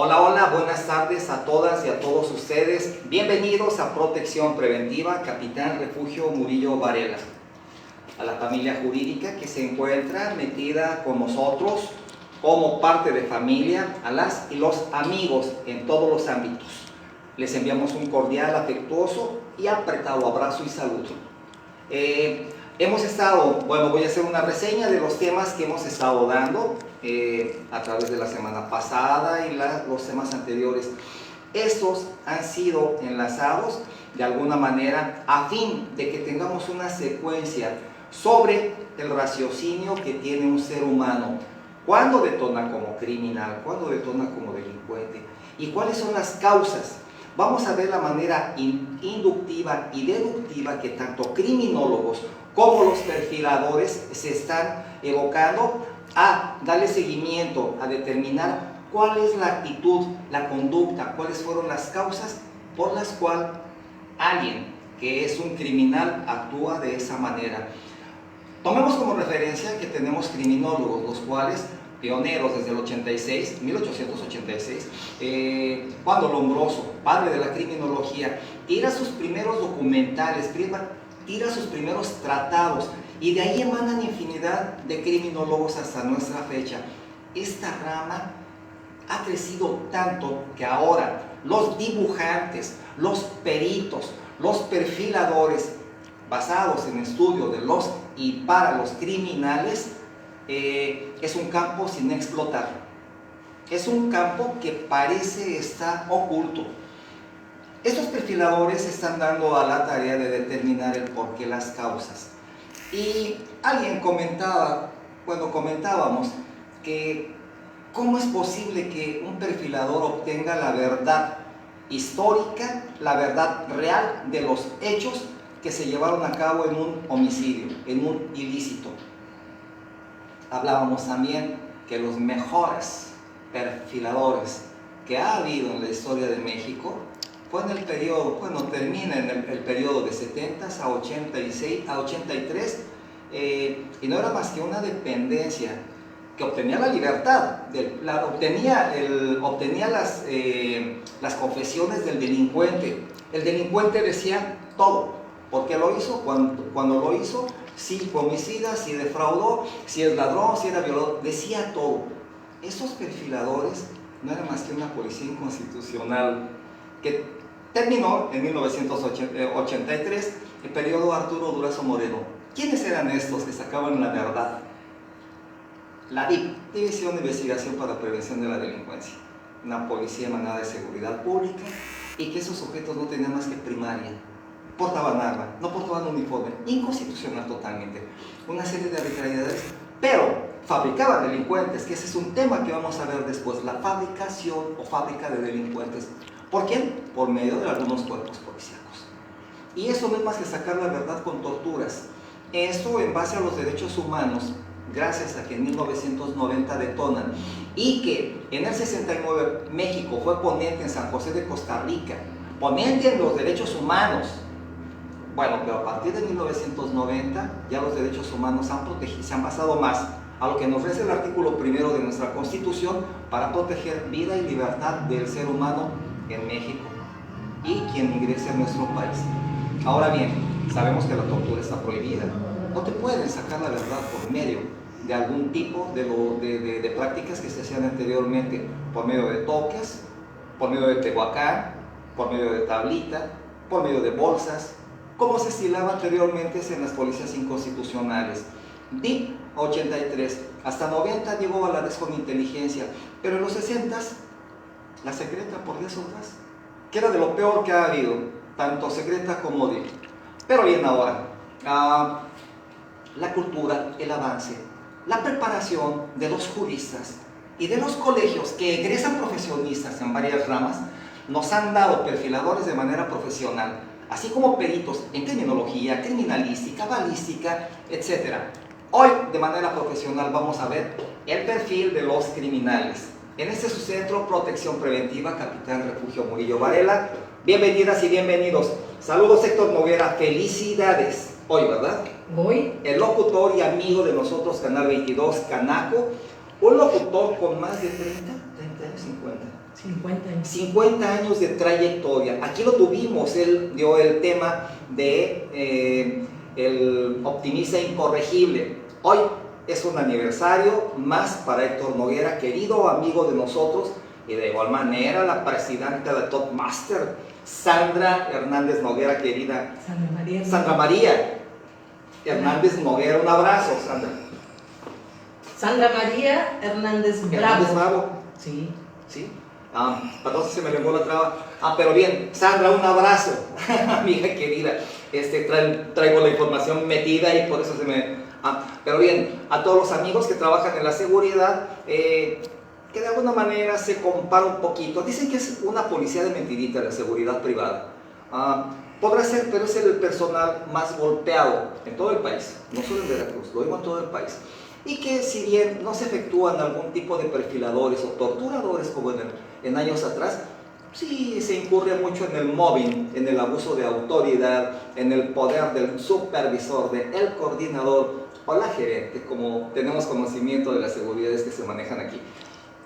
Hola, hola, buenas tardes a todas y a todos ustedes. Bienvenidos a Protección Preventiva, Capitán Refugio Murillo Varela. A la familia jurídica que se encuentra metida con nosotros como parte de familia, a las y los amigos en todos los ámbitos. Les enviamos un cordial, afectuoso y apretado abrazo y saludo. Hemos estado, voy a hacer una reseña de los temas que hemos estado dando a través de la semana pasada y los temas anteriores. Estos han sido enlazados de alguna manera a fin de que tengamos una secuencia sobre el raciocinio que tiene un ser humano. ¿Cuándo detona como criminal? ¿Cuándo detona como delincuente? ¿Y cuáles son las causas? Vamos a ver la manera inductiva y deductiva que tanto criminólogos como los perfiladores se están evocando a darle seguimiento, a determinar cuál es la actitud, la conducta, cuáles fueron las causas por las cuales alguien que es un criminal actúa de esa manera. Tomemos como referencia que tenemos criminólogos, los cuales, pioneros desde el 1886, Juan Lombroso, padre de la criminología, tira sus primeros documentales, tira sus primeros tratados, y de ahí emanan infinidad de criminólogos hasta nuestra fecha. Esta rama ha crecido tanto que ahora los dibujantes, los peritos, los perfiladores, basados en estudio de los y para los criminales, es un campo sin explotar. Es un campo que parece estar oculto. Estos perfiladores están dando a la tarea de determinar el porqué, las causas. Y alguien comentaba, cuando comentábamos, que cómo es posible que un perfilador obtenga la verdad histórica, la verdad real de los hechos que se llevaron a cabo en un homicidio, en un ilícito. Hablábamos también que los mejores perfiladores que ha habido en la historia de México fue en el periodo, termina en el periodo de 70 a 86, a 83, y no era más que una dependencia que obtenía la libertad, obtenía las confesiones del delincuente. El delincuente decía todo. ¿Por qué lo hizo? Cuando lo hizo, si fue homicida, si defraudó, si es ladrón, si era violador, decía todo. Esos perfiladores no eran más que una policía inconstitucional que terminó en 1983, el periodo Arturo Durazo Moreno. ¿Quiénes eran estos que sacaban la verdad? La DIP, División de Investigación para la Prevención de la Delincuencia, una policía emanada de seguridad pública, y que esos sujetos no tenían más que primaria. Portaban arma, no portaban uniforme, inconstitucional totalmente, una serie de arbitrariedades, pero fabricaban delincuentes, que ese es un tema que vamos a ver después, la fabricación o fábrica de delincuentes. ¿Por quién? Por medio de algunos cuerpos policíacos. Y eso no es más que sacar la verdad con torturas. Esto en base a los derechos humanos, gracias a que en 1990 detonan, y que en el 69 México fue ponente en San José de Costa Rica, ponente en los derechos humanos. Bueno, pero a partir de 1990 ya los derechos humanos se han pasado más a lo que nos ofrece el artículo primero de nuestra Constitución para proteger vida y libertad del ser humano en México y quien ingrese a nuestro país. Ahora bien, sabemos que la tortura está prohibida. No te pueden sacar la verdad por medio de algún tipo de prácticas que se hacían anteriormente, por medio de toques, por medio de tehuacán, por medio de tablita, por medio de bolsas, como se estilaba anteriormente en las policías inconstitucionales. DIP 83, hasta 90 llegó a la vez con inteligencia, pero en los 60s, la secreta por 10 horas, que era de lo peor que ha habido, tanto secreta como DIP. Pero bien, ahora, la cultura, el avance, la preparación de los juristas y de los colegios que egresan profesionistas en varias ramas, nos han dado perfiladores de manera profesional, así como peritos en criminología, criminalística, balística, etc. Hoy, de manera profesional, vamos a ver el perfil de los criminales. En este su centro, Protección Preventiva, Capitán Refugio Murillo Varela. Bienvenidas y bienvenidos. Saludos, Héctor Noguera. Felicidades. Hoy, ¿verdad? Hoy. El locutor y amigo de nosotros, Canal 22, Canaco. Un locutor con más de 30 años, 50. 50 años. 50 años de trayectoria. Aquí lo tuvimos, él dio el tema de el optimista incorregible. Hoy es un aniversario más para Héctor Noguera, querido amigo de nosotros, y de igual manera la presidenta de Top Master, Sandra Hernández Noguera, querida. Sandra María Hernández Noguera, un abrazo, Sandra. Sandra María Hernández Bravo. Sí. Sí. Entonces se me lengó la traba. Pero bien, Sandra, un abrazo, amiga querida. Traigo la información metida y por eso se me... pero bien, a todos los amigos que trabajan en la seguridad, que de alguna manera se compara un poquito. Dicen que es una policía de mentirita la seguridad privada. Podrá ser, pero es el personal más golpeado en todo el país, no solo en Veracruz, lo digo en todo el país. Y que si bien no se efectúan algún tipo de perfiladores o torturadores como en años atrás, sí se incurre mucho en el mobbing, en el abuso de autoridad, en el poder del supervisor, del coordinador o la gerente, como tenemos conocimiento de las seguridades que se manejan aquí.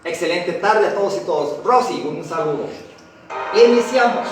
Excelente tarde a todos y todos. Rosy, un saludo. Iniciamos.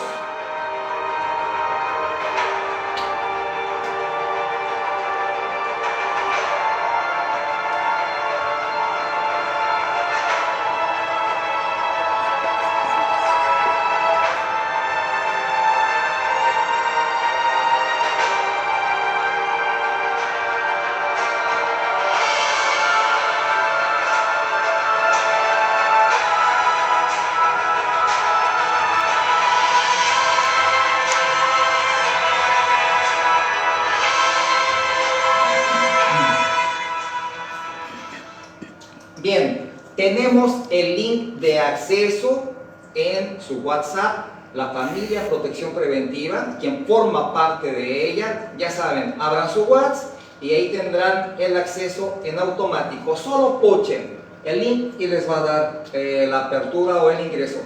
Bien, tenemos el link de acceso en su WhatsApp, la familia Protección Preventiva, quien forma parte de ella, ya saben, abran su WhatsApp y ahí tendrán el acceso en automático. Solo puchen el link y les va a dar la apertura o el ingreso.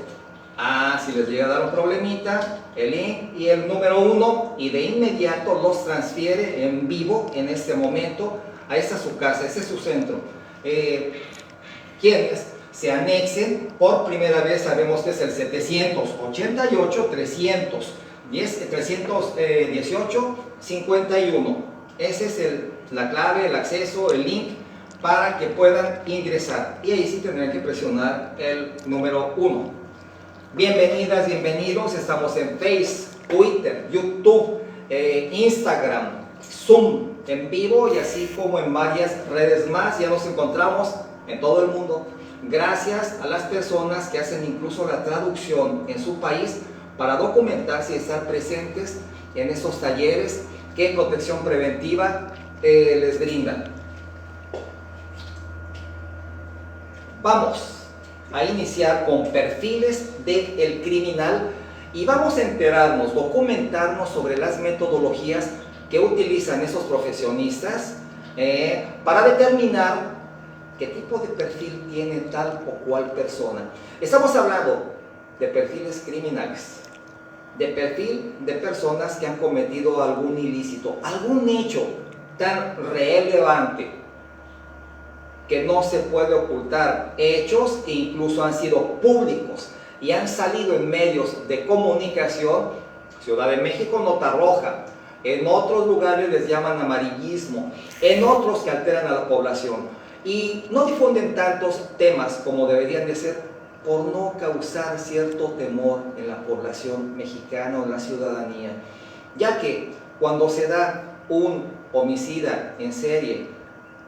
Si les llega a dar un problemita, el link y el número 1 y de inmediato los transfiere en vivo en este momento a esta su casa, ese es su centro. Quienes se anexen por primera vez, sabemos que es el 788-318-51. Esa es la clave, el acceso, el link para que puedan ingresar. Y ahí sí tendrán que presionar el número 1. Bienvenidas, bienvenidos. Estamos en Facebook, Twitter, YouTube, Instagram, Zoom en vivo y así como en varias redes más. Ya nos encontramos en todo el mundo, gracias a las personas que hacen incluso la traducción en su país para documentarse y estar presentes en esos talleres que Protección Preventiva les brinda. Vamos a iniciar con perfiles del criminal y vamos a enterarnos, documentarnos sobre las metodologías que utilizan esos profesionistas para determinar qué tipo de perfil tiene tal o cual persona. Estamos hablando de perfiles criminales, de perfil de personas que han cometido algún ilícito, algún hecho tan relevante que no se puede ocultar, hechos que incluso han sido públicos y han salido en medios de comunicación. Ciudad de México, nota roja. En otros lugares les llaman amarillismo, en otros que alteran a la población. Y no difunden tantos temas como deberían de ser por no causar cierto temor en la población mexicana o en la ciudadanía, ya que cuando se da un homicida en serie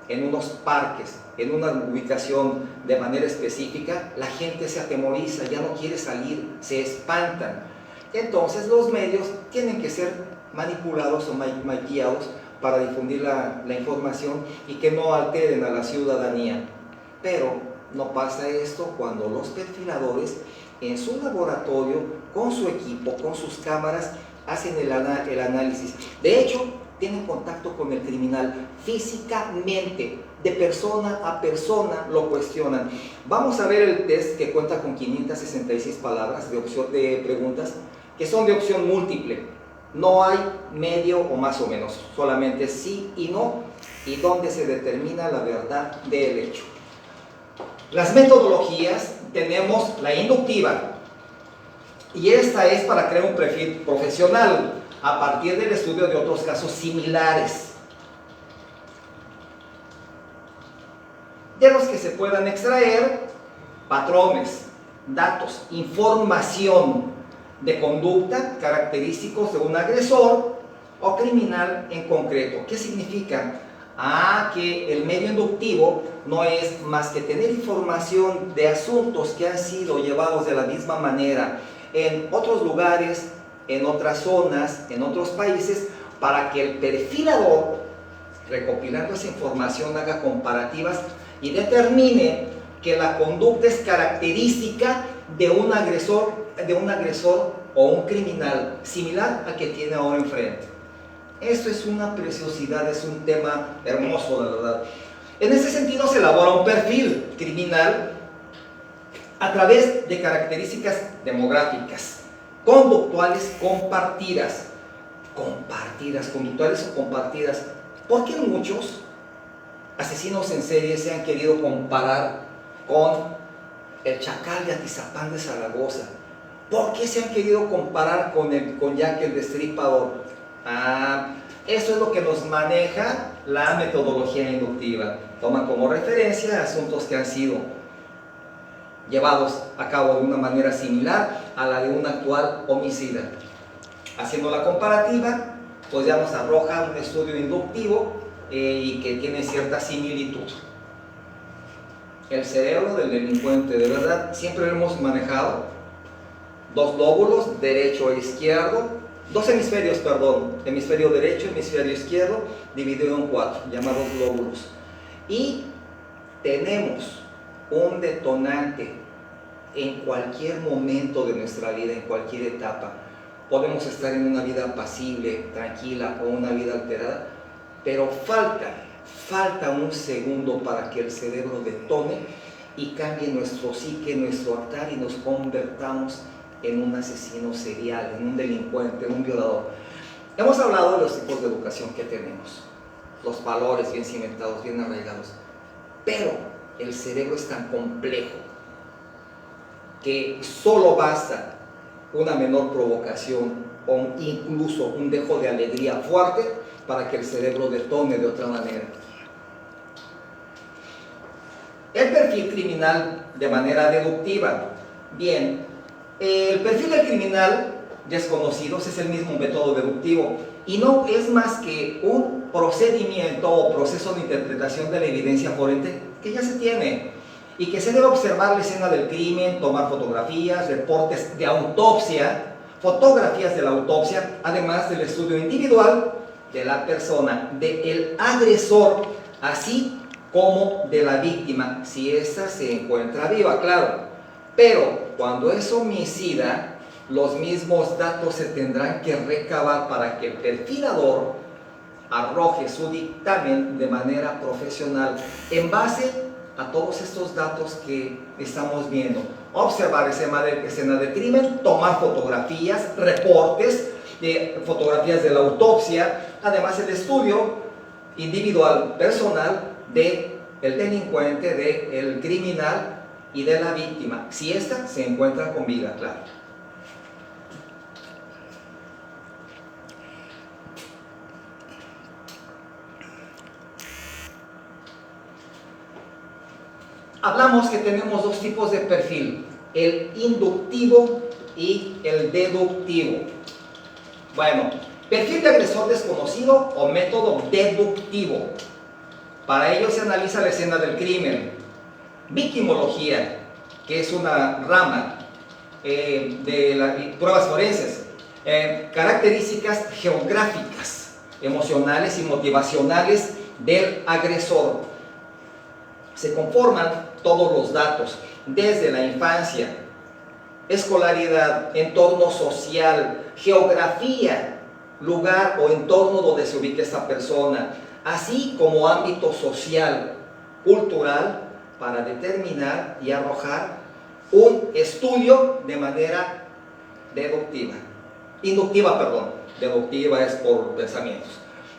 en unos parques, en una ubicación de manera específica, la gente se atemoriza, ya no quiere salir, se espantan. Entonces los medios tienen que ser manipulados o maquillados para difundir la información y que no alteren a la ciudadanía. Pero no pasa esto cuando los perfiladores en su laboratorio, con su equipo, con sus cámaras, hacen el análisis. De hecho, tienen contacto con el criminal físicamente, de persona a persona lo cuestionan. Vamos a ver el test que cuenta con 566 palabras de preguntas que son de opción múltiple. No hay medio o más o menos, solamente sí y no, y donde se determina la verdad del hecho. Las metodologías, tenemos la inductiva, y esta es para crear un perfil profesional a partir del estudio de otros casos similares, de los que se puedan extraer patrones, datos, información de conducta característicos de un agresor o criminal en concreto. ¿Qué significa? Que el medio inductivo no es más que tener información de asuntos que han sido llevados de la misma manera en otros lugares, en otras zonas, en otros países, para que el perfilador, recopilando esa información, haga comparativas y determine que la conducta es característica de un agresor o un criminal similar al que tiene ahora enfrente. Esto es una preciosidad, es un tema hermoso, la verdad. En ese sentido se elabora un perfil criminal a través de características demográficas, conductuales compartidas. Conductuales o compartidas. ¿Por qué muchos asesinos en serie se han querido comparar con el Chacal de Atizapán de Zaragoza? ¿Por qué se han querido comparar con Jack el Destripador? Eso es lo que nos maneja la metodología inductiva. Toma como referencia asuntos que han sido llevados a cabo de una manera similar a la de un actual homicida. Haciendo la comparativa, pues ya nos arroja un estudio inductivo y que tiene cierta similitud. El cerebro del delincuente, de verdad, siempre lo hemos manejado. Dos lóbulos, derecho e izquierdo, dos hemisferios, perdón, hemisferio derecho, hemisferio izquierdo, dividido en 4, llamados lóbulos. Y tenemos un detonante en cualquier momento de nuestra vida, en cualquier etapa. Podemos estar en una vida apacible, tranquila o una vida alterada, pero falta un segundo para que el cerebro detone y cambie nuestro psique, nuestro actuar y nos convertamos en un asesino serial, en un delincuente, en un violador. Hemos hablado de los tipos de educación que tenemos, los valores bien cimentados, bien arraigados, pero el cerebro es tan complejo que solo basta una menor provocación o incluso un dejo de alegría fuerte para que el cerebro detone de otra manera. El perfil criminal de manera deductiva. Bien, el perfil del criminal desconocido es el mismo método deductivo y no es más que un procedimiento o proceso de interpretación de la evidencia forense que ya se tiene y que se debe observar la escena del crimen, tomar fotografías, reportes de autopsia, fotografías de la autopsia, además del estudio individual de la persona, del agresor, así como de la víctima, si ésta se encuentra viva, claro. Pero cuando es homicida, los mismos datos se tendrán que recabar para que el perfilador arroje su dictamen de manera profesional en base a todos estos datos que estamos viendo. Observar escena del crimen, tomar fotografías, reportes, fotografías de la autopsia, además el estudio individual, personal del delincuente, del criminal y de la víctima, si ésta se encuentra con vida, claro. Hablamos que tenemos dos tipos de perfil, el inductivo y el deductivo. Bueno, perfil de agresor desconocido o método deductivo. Para ello se analiza la escena del crimen. Victimología, que es una rama de las pruebas forenses. Características geográficas, emocionales y motivacionales del agresor. Se conforman todos los datos, desde la infancia, escolaridad, entorno social, geografía, lugar o entorno donde se ubica esta persona, así como ámbito social, cultural, para determinar y arrojar un estudio de manera deductiva. Inductiva, perdón, deductiva es por pensamientos.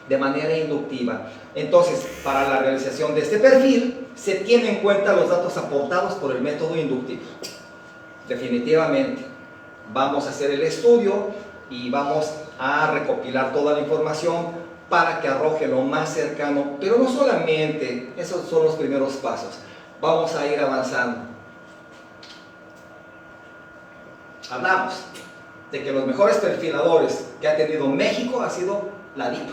de manera inductiva. Entonces, para la realización de este perfil, se tienen en cuenta los datos aportados por el método inductivo. Definitivamente, vamos a hacer el estudio y vamos a recopilar toda la información para que arroje lo más cercano, pero no solamente, esos son los primeros pasos, vamos a ir avanzando. Hablamos de que los mejores perfiladores que ha tenido México ha sido la DIP.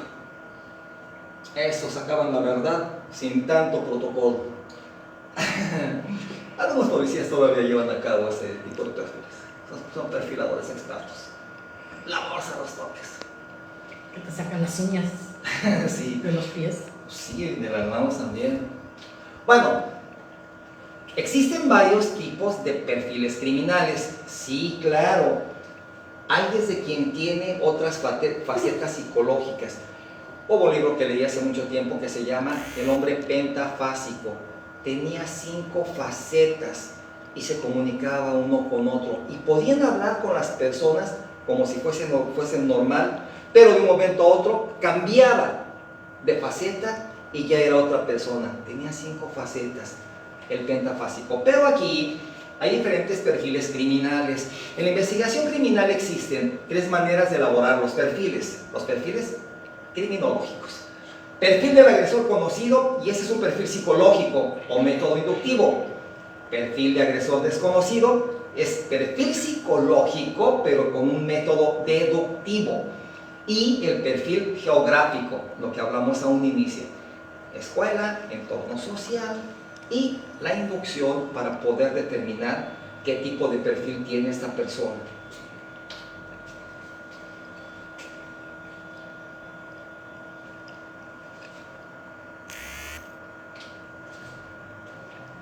Estos sacaban la verdad sin tanto protocolo. Algunos policías todavía llevan a cabo ese tipo de perfiles. Son perfiladores expertos. La bolsa, los toques. Que te sacan las uñas Sí. de los pies. Sí, de las manos también. Bueno, existen varios tipos de perfiles criminales. Sí, claro. Hay desde quien tiene otras facetas psicológicas. Hubo un libro que leí hace mucho tiempo que se llama El hombre pentafásico. Tenía 5 facetas y se comunicaba uno con otro. Y podían hablar con las personas como si fuesen normal, pero de un momento a otro cambiaba de faceta y ya era otra persona. Tenía 5 facetas, el pentafásico. Pero aquí hay diferentes perfiles criminales. En la investigación criminal existen 3 maneras de elaborar los perfiles criminológicos. Perfil del agresor conocido, y ese es un perfil psicológico o método inductivo. Perfil de agresor desconocido es perfil psicológico, pero con un método deductivo. Y el perfil geográfico, lo que hablamos a un inicio. Escuela, entorno social y la inducción para poder determinar qué tipo de perfil tiene esta persona.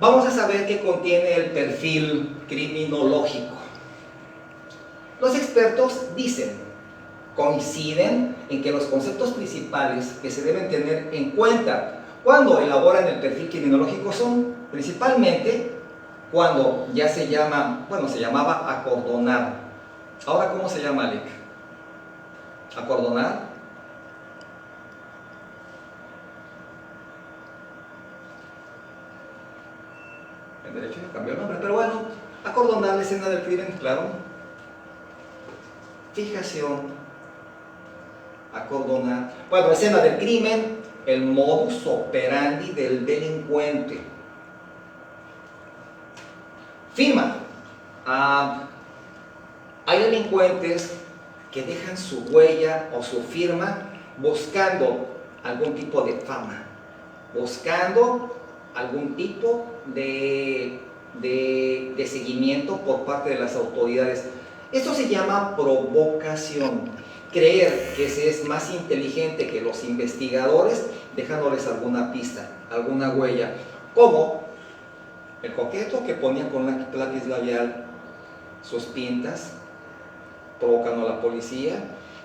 Vamos a saber qué contiene el perfil criminológico. Los expertos coinciden en que los conceptos principales que se deben tener en cuenta cuando elaboran el perfil criminológico son principalmente cuando ya se llamaba acordonar. Ahora, ¿cómo se llama, Alec? ¿Acordonar? En derecho no cambió el nombre, pero bueno, acordonar la escena del crimen, claro. Fijación, acordonar. Bueno, escena del crimen, el modus operandi del delincuente. Firma. Hay delincuentes que dejan su huella o su firma buscando algún tipo de fama, buscando algún tipo de seguimiento por parte de las autoridades. Esto se llama provocación. Creer que se es más inteligente que los investigadores, dejándoles alguna pista, alguna huella, como el coqueto que ponía con lápiz labial sus pintas, provocando a la policía,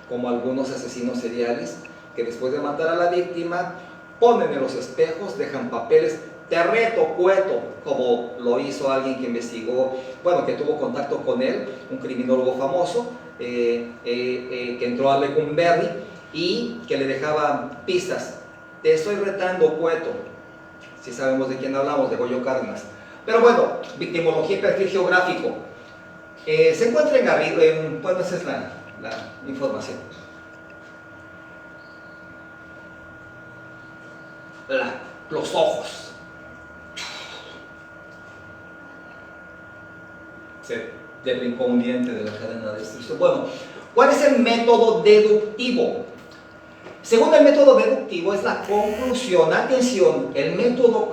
como algunos asesinos seriales que después de matar a la víctima ponen en los espejos, dejan papeles, te reto, cueto, como lo hizo alguien que investigó, que tuvo contacto con él, un criminólogo famoso, que entró a Lecumberri y que le dejaba pistas. Te estoy retando, cueto. Si sabemos de quién hablamos, de Goyo Cárdenas. Pero bueno, victimología y perfil geográfico. Se encuentra en Garrido, esa es la información. Los ojos. Del inconveniente de la cadena de destrucción. Bueno, ¿cuál es el método deductivo? Según el método deductivo es la conclusión. Atención, el método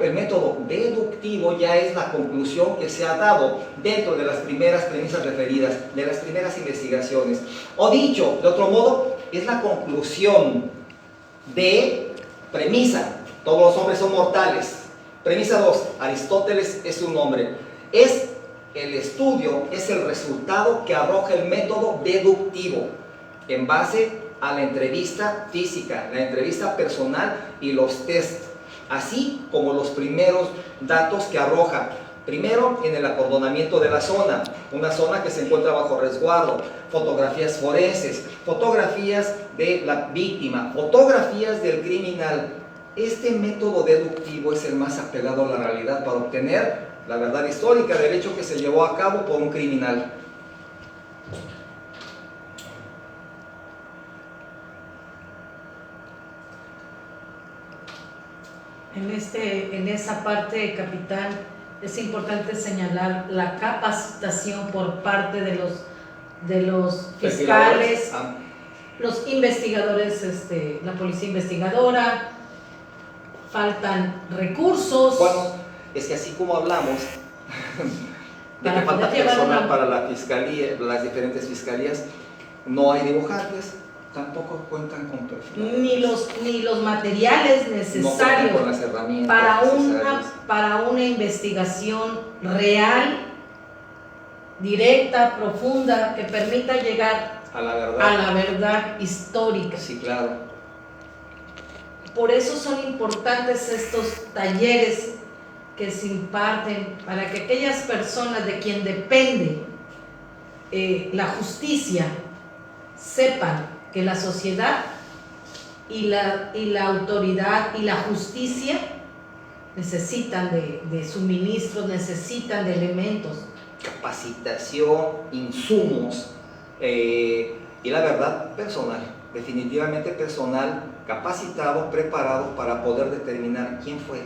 deductivo ya es la conclusión que se ha dado dentro de las primeras premisas referidas, de las primeras investigaciones. O dicho de otro modo, es la conclusión de premisa. Todos los hombres son mortales. Premisa 2, Aristóteles es un hombre. El estudio es el resultado que arroja el método deductivo en base a la entrevista física, la entrevista personal y los test, así como los primeros datos que arroja. Primero, en el acordonamiento de la zona, una zona que se encuentra bajo resguardo, fotografías forenses, fotografías de la víctima, fotografías del criminal. Este método deductivo es el más apegado a la realidad para obtener la verdad histórica del hecho que se llevó a cabo por un criminal. En esa parte, capitán, es importante señalar la capacitación por parte de los fiscales, los investigadores, la policía investigadora. Faltan recursos. Bueno, es que así como hablamos de que falta personal para la fiscalía, las diferentes fiscalías, no hay dibujantes, tampoco cuentan con perfil. Ni los materiales necesarios no con las herramientas para una investigación real, directa, profunda, que permita llegar a la verdad histórica. Sí, claro. Por eso son importantes estos talleres que se imparten para que aquellas personas de quien depende la justicia sepan que la sociedad y la autoridad y la justicia necesitan de suministros, necesitan de elementos. Capacitación, insumos y la verdad personal, definitivamente personal, capacitado, preparado para poder determinar quién fue,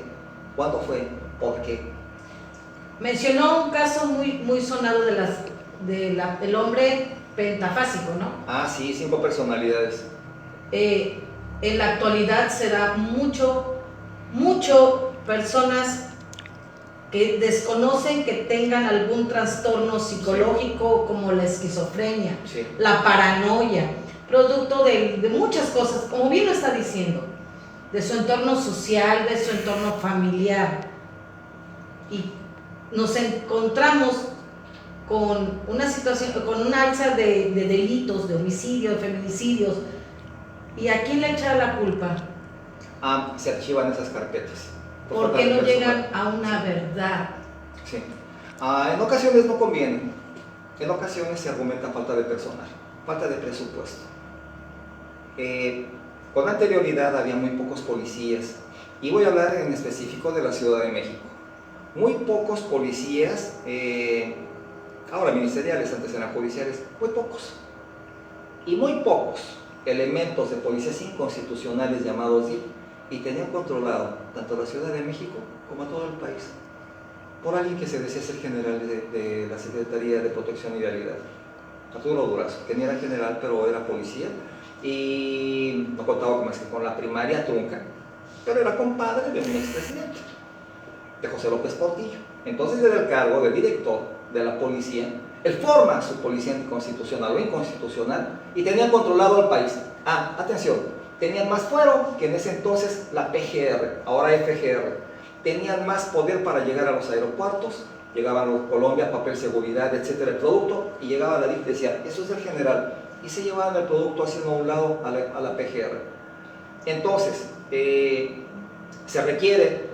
cuándo fue, por qué. Mencionó un caso muy sonado del hombre pentafásico, ¿no? Ah, sí, 5 personalidades. En la actualidad se da mucho personas que desconocen que tengan algún trastorno psicológico, sí, como la esquizofrenia, sí, la paranoia, producto de muchas cosas, como bien lo está diciendo, de su entorno social, de su entorno familiar. Y nos encontramos con una situación, con una alza de delitos, de homicidios, de feminicidios. ¿Y a quién le echa la culpa? Se archivan esas carpetas. ¿Por qué no llegan a una verdad? Sí. En ocasiones no conviene. En ocasiones se argumenta falta de personal, falta de presupuesto. Con anterioridad había muy pocos policías, y voy a hablar en específico de la Ciudad de México. Muy pocos policías, ahora ministeriales, antes eran judiciales, muy pocos. Y muy pocos elementos de policías inconstitucionales llamados DIF, y tenían controlado tanto la Ciudad de México como a todo el país, por alguien que se decía ser general de la Secretaría de Protección y Vialidad, Arturo Durazo, que ni era general, pero era policía, y no contaba más que con la primaria trunca, pero era compadre de un expresidente, de José López Portillo. Entonces era el cargo de director de la policía. Él forma su policía anticonstitucional o inconstitucional y tenían controlado al país. Atención, tenían más fuero que en ese entonces la PGR, ahora FGR. Tenían más poder para llegar a los aeropuertos, llegaban a Colombia, papel seguridad, etcétera, el producto, y llegaba la DIF y decía, eso es del general, y se llevaban el producto haciendo a un lado a la PGR. Entonces, se requiere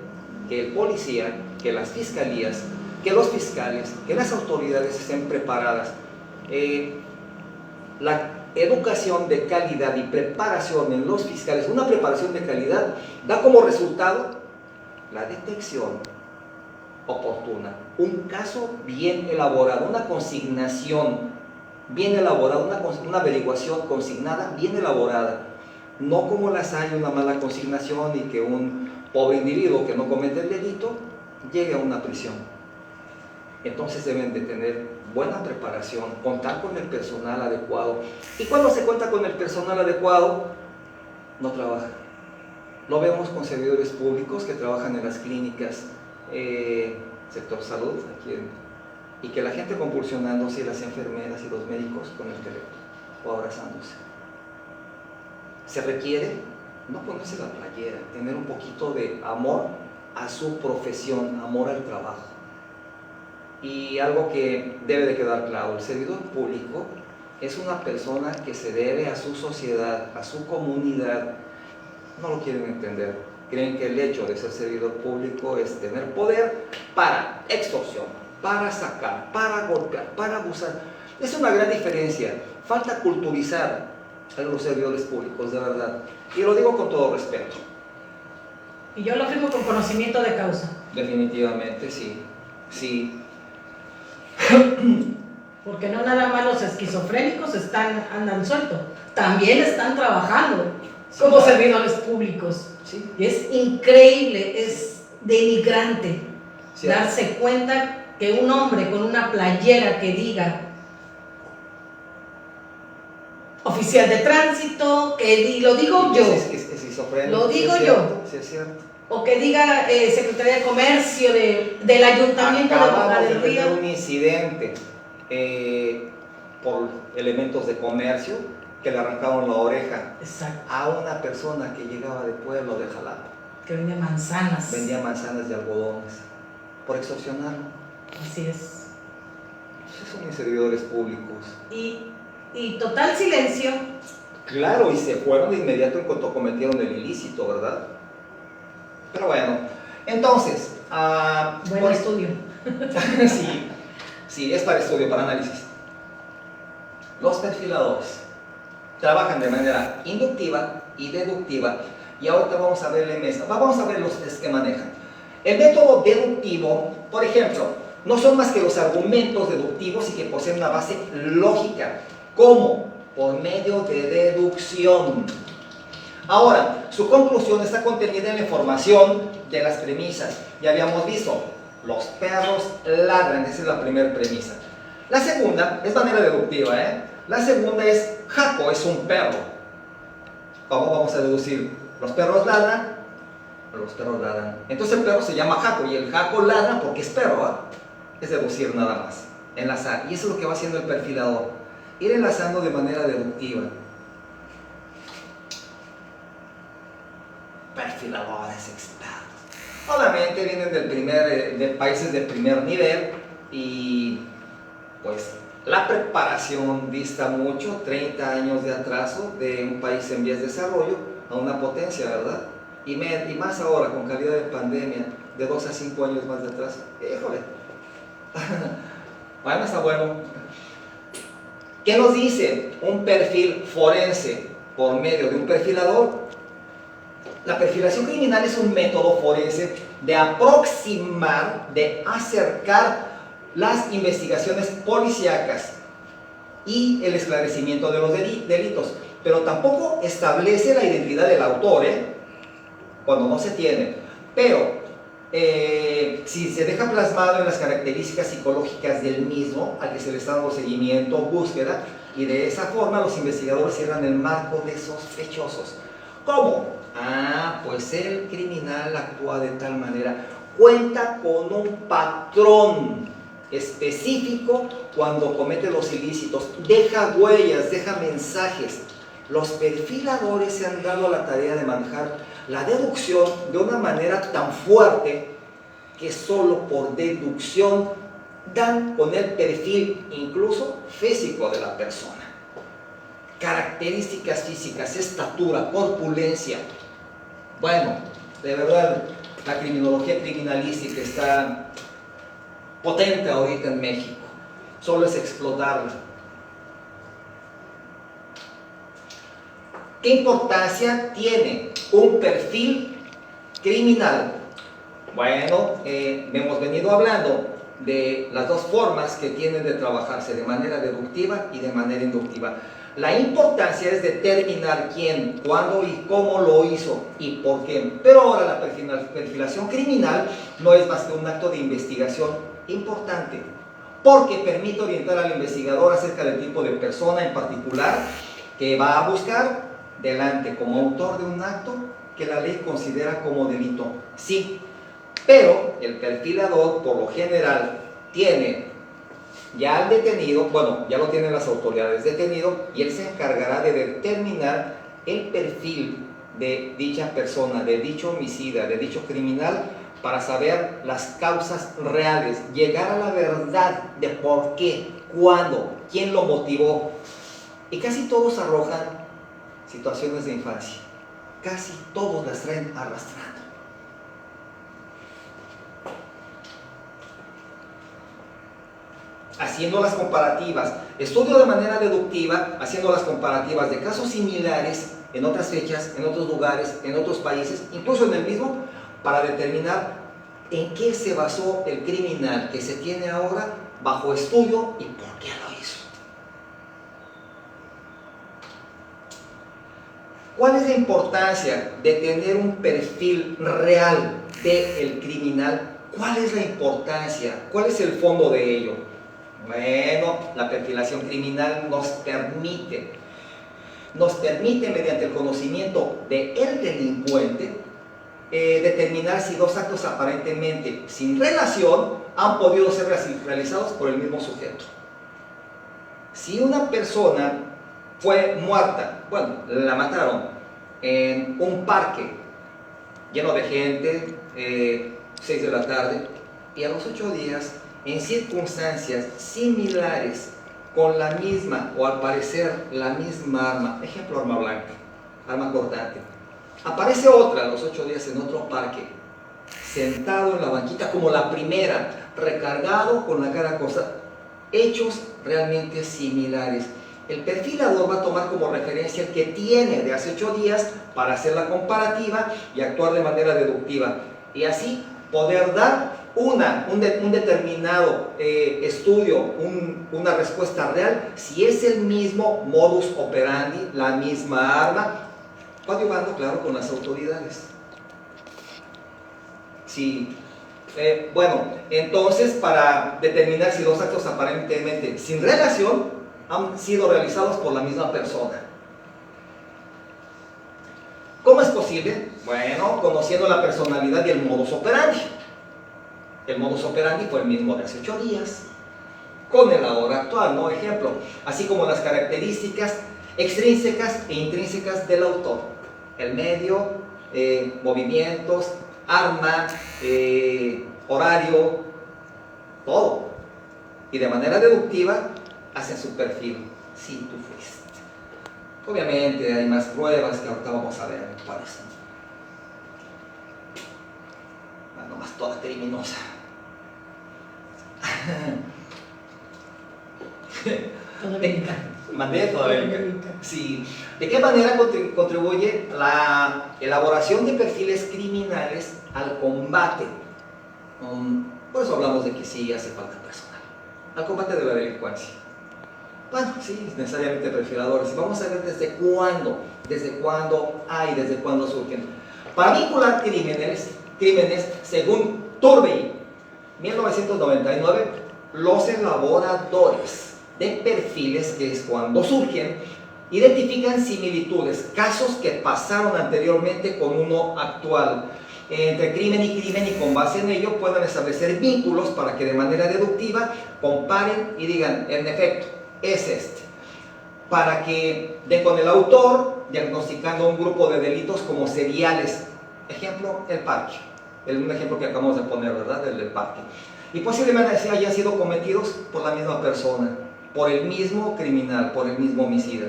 que el policía, que las fiscalías, que los fiscales, que las autoridades estén preparadas. La educación de calidad y preparación en los fiscales, una preparación de calidad, da como resultado la detección oportuna, un caso bien elaborado, una consignación bien elaborada, una averiguación consignada bien elaborada, no como las hay una mala consignación y que un pobre individuo que no comete el delito llegue a una prisión. Entonces deben de tener buena preparación, contar con el personal adecuado. Y cuando se cuenta con el personal adecuado, no trabaja. Lo vemos con servidores públicos que trabajan en las clínicas, sector salud, y que la gente compulsionándose, las enfermeras y los médicos con el teléfono o abrazándose. Se requiere no ponerse la playera, tener un poquito de amor a su profesión, amor al trabajo. Y algo que debe de quedar claro, el servidor público es una persona que se debe a su sociedad, a su comunidad. No lo quieren entender. creen que el hecho de ser servidor público es tener poder para extorsión, para sacar, para golpear, para abusar. Es una gran diferencia. Falta culturizar a los servidores públicos, de verdad. Y lo digo con todo respeto. Y yo lo afirmo con conocimiento de causa. Definitivamente, sí. Sí. Porque no nada más los esquizofrénicos andan sueltos, también están trabajando como servidores públicos. Sí. Y es increíble, es denigrante darse cuenta que un hombre con una playera que diga oficial de tránsito, lo digo yo, lo digo yo, sí es cierto. O que diga Secretaría de Comercio del Ayuntamiento de Boca del Río. Acabamos de un incidente por elementos de comercio que le arrancaron la oreja. Exacto. A una persona que llegaba de pueblo de Jalapa. Que vendía manzanas. Vendía manzanas de algodones por extorsionarlo. Así es. Son mis servidores públicos. Y total silencio. Claro, y se fueron de inmediato en cuanto cometieron el ilícito, ¿verdad? Pero bueno, entonces... buen estudio. sí, es para estudio, para análisis. Los perfiladores trabajan de manera inductiva y deductiva, y ahorita vamos a ver vamos a ver los que manejan. El método deductivo, por ejemplo, no son más que los argumentos deductivos y que poseen una base lógica. ¿Cómo? Por medio de deducción. Ahora, su conclusión está contenida en la información de las premisas. Ya habíamos visto, los perros ladran, esa es la primera premisa. La segunda es manera deductiva, La segunda es, Jaco es un perro. ¿Cómo vamos a deducir? Los perros ladran, los perros ladran. Entonces el perro se llama Jaco y el Jaco ladra porque es perro, Es deducir nada más, enlazar. Y eso es lo que va haciendo el perfilador, ir enlazando de manera deductiva. Perfiladores expertos. Obviamente vienen de países de primer nivel y pues la preparación dista mucho, 30 años de atraso de un país en vías de desarrollo a una potencia, ¿verdad? Y más ahora con calidad de pandemia, de 2 a 5 años más de atraso. Híjole. Bueno, está bueno. ¿Qué nos dice un perfil forense por medio de un perfilador? La perfilación criminal es un método forense de aproximar, de acercar las investigaciones policíacas y el esclarecimiento de los delitos, pero tampoco establece la identidad del autor, cuando no se tiene. Pero si se deja plasmado en las características psicológicas del mismo, al que se le está dando seguimiento, búsqueda, y de esa forma los investigadores cierran el marco de sospechosos. ¿Cómo? Pues el criminal actúa de tal manera, cuenta con un patrón específico cuando comete los ilícitos, deja huellas, deja mensajes. Los perfiladores se han dado la tarea de manejar la deducción de una manera tan fuerte que solo por deducción dan con el perfil incluso físico de la persona. Características físicas, estatura, corpulencia. Bueno, de verdad, la criminología criminalística está potente ahorita en México. Solo es explotarla. ¿Qué importancia tiene un perfil criminal? Bueno, hemos venido hablando de las dos formas que tienen de trabajarse, de manera deductiva y de manera inductiva. La importancia es determinar quién, cuándo y cómo lo hizo y por qué. Pero ahora la perfilación criminal no es más que un acto de investigación importante, porque permite orientar al investigador acerca del tipo de persona en particular que va a buscar delante como autor de un acto que la ley considera como delito. Sí, pero el perfilador por lo general tiene ya al detenido, bueno, ya lo tienen las autoridades detenido, y él se encargará de determinar el perfil de dicha persona, de dicho homicida, de dicho criminal, para saber las causas reales, llegar a la verdad de por qué, cuándo, quién lo motivó. Y casi todos arrojan situaciones de infancia, casi todos las traen arrastrando. haciendo las comparativas, estudio de manera deductiva, haciendo las comparativas de casos similares en otras fechas, en otros lugares, en otros países, incluso en el mismo, para determinar en qué se basó el criminal que se tiene ahora bajo estudio y por qué lo hizo. ¿Cuál es la importancia de tener un perfil real del criminal? ¿Cuál es la importancia? ¿Cuál es el fondo de ello? Bueno, la perfilación criminal nos permite mediante el conocimiento del delincuente determinar si dos actos aparentemente sin relación han podido ser realizados por el mismo sujeto. Si una persona fue muerta, bueno, la mataron en un parque lleno de gente, 6 de la tarde, y a los 8 días, en circunstancias similares, con la misma o al parecer la misma arma, ejemplo, arma blanca, arma cortante, aparece otra a los 8 días en otro parque, sentado en la banquita como la primera, recargado con la cara acostada, hechos realmente similares. El perfilador va a tomar como referencia el que tiene de hace 8 días para hacer la comparativa y actuar de manera deductiva, y así poder dar un determinado estudio, una respuesta real, si es el mismo modus operandi, la misma arma, coadyuvando, claro, con las autoridades. Sí. Bueno, entonces, para determinar si dos actos aparentemente sin relación han sido realizados por la misma persona. ¿Cómo es posible? Bueno, conociendo la personalidad y el modus operandi. El modus operandi fue el mismo de hace 8 días, con el ahora actual, ¿no? Ejemplo, así como las características extrínsecas e intrínsecas del autor. El medio, movimientos, arma, horario, todo. Y de manera deductiva hacen su perfil. Sí, tú fuiste. Obviamente hay más pruebas que ahorita vamos a ver cuáles son. Bueno, más toda criminosa. Mandé todavía. Sí. ¿De qué manera contribuye la elaboración de perfiles criminales al combate? Por eso hablamos de que sí hace falta personal. Al combate de la delincuencia. Bueno, sí, necesariamente perfiladores. Vamos a ver desde cuándo hay, desde cuándo surgen. Para vincular crímenes, según Turbey, 1999, los elaboradores de perfiles, que es cuando surgen, identifican similitudes, casos que pasaron anteriormente con uno actual, entre crimen y con base en ello puedan establecer vínculos para que de manera deductiva comparen y digan, en efecto, es este, para que den con el autor, diagnosticando un grupo de delitos como seriales. Ejemplo, el parque, un ejemplo que acabamos de poner, ¿verdad? El del parque. Y posiblemente hayan sido cometidos por la misma persona, por el mismo criminal, por el mismo homicida.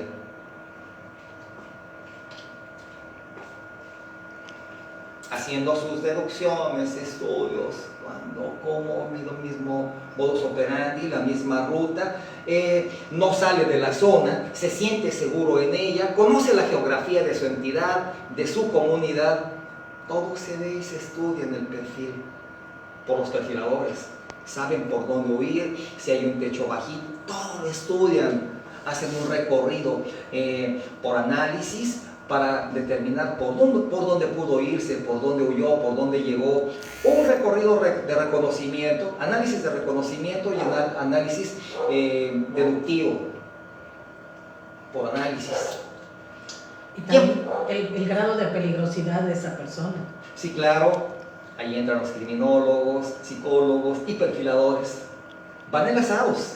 Haciendo sus deducciones, estudios, como el mismo modus operandi, la misma ruta, no sale de la zona, se siente seguro en ella, conoce la geografía de su entidad, de su comunidad. Todo se ve y se estudia en el perfil por los perfiladores. Saben por dónde huir, si hay un techo bajito, todo lo estudian, hacen un recorrido por análisis para determinar por dónde pudo irse, por dónde huyó, por dónde llegó. Un recorrido de reconocimiento, análisis de reconocimiento y análisis deductivo por análisis. Y también el grado de peligrosidad de esa persona. Sí, claro, ahí entran los criminólogos, psicólogos y perfiladores. Van enlazados.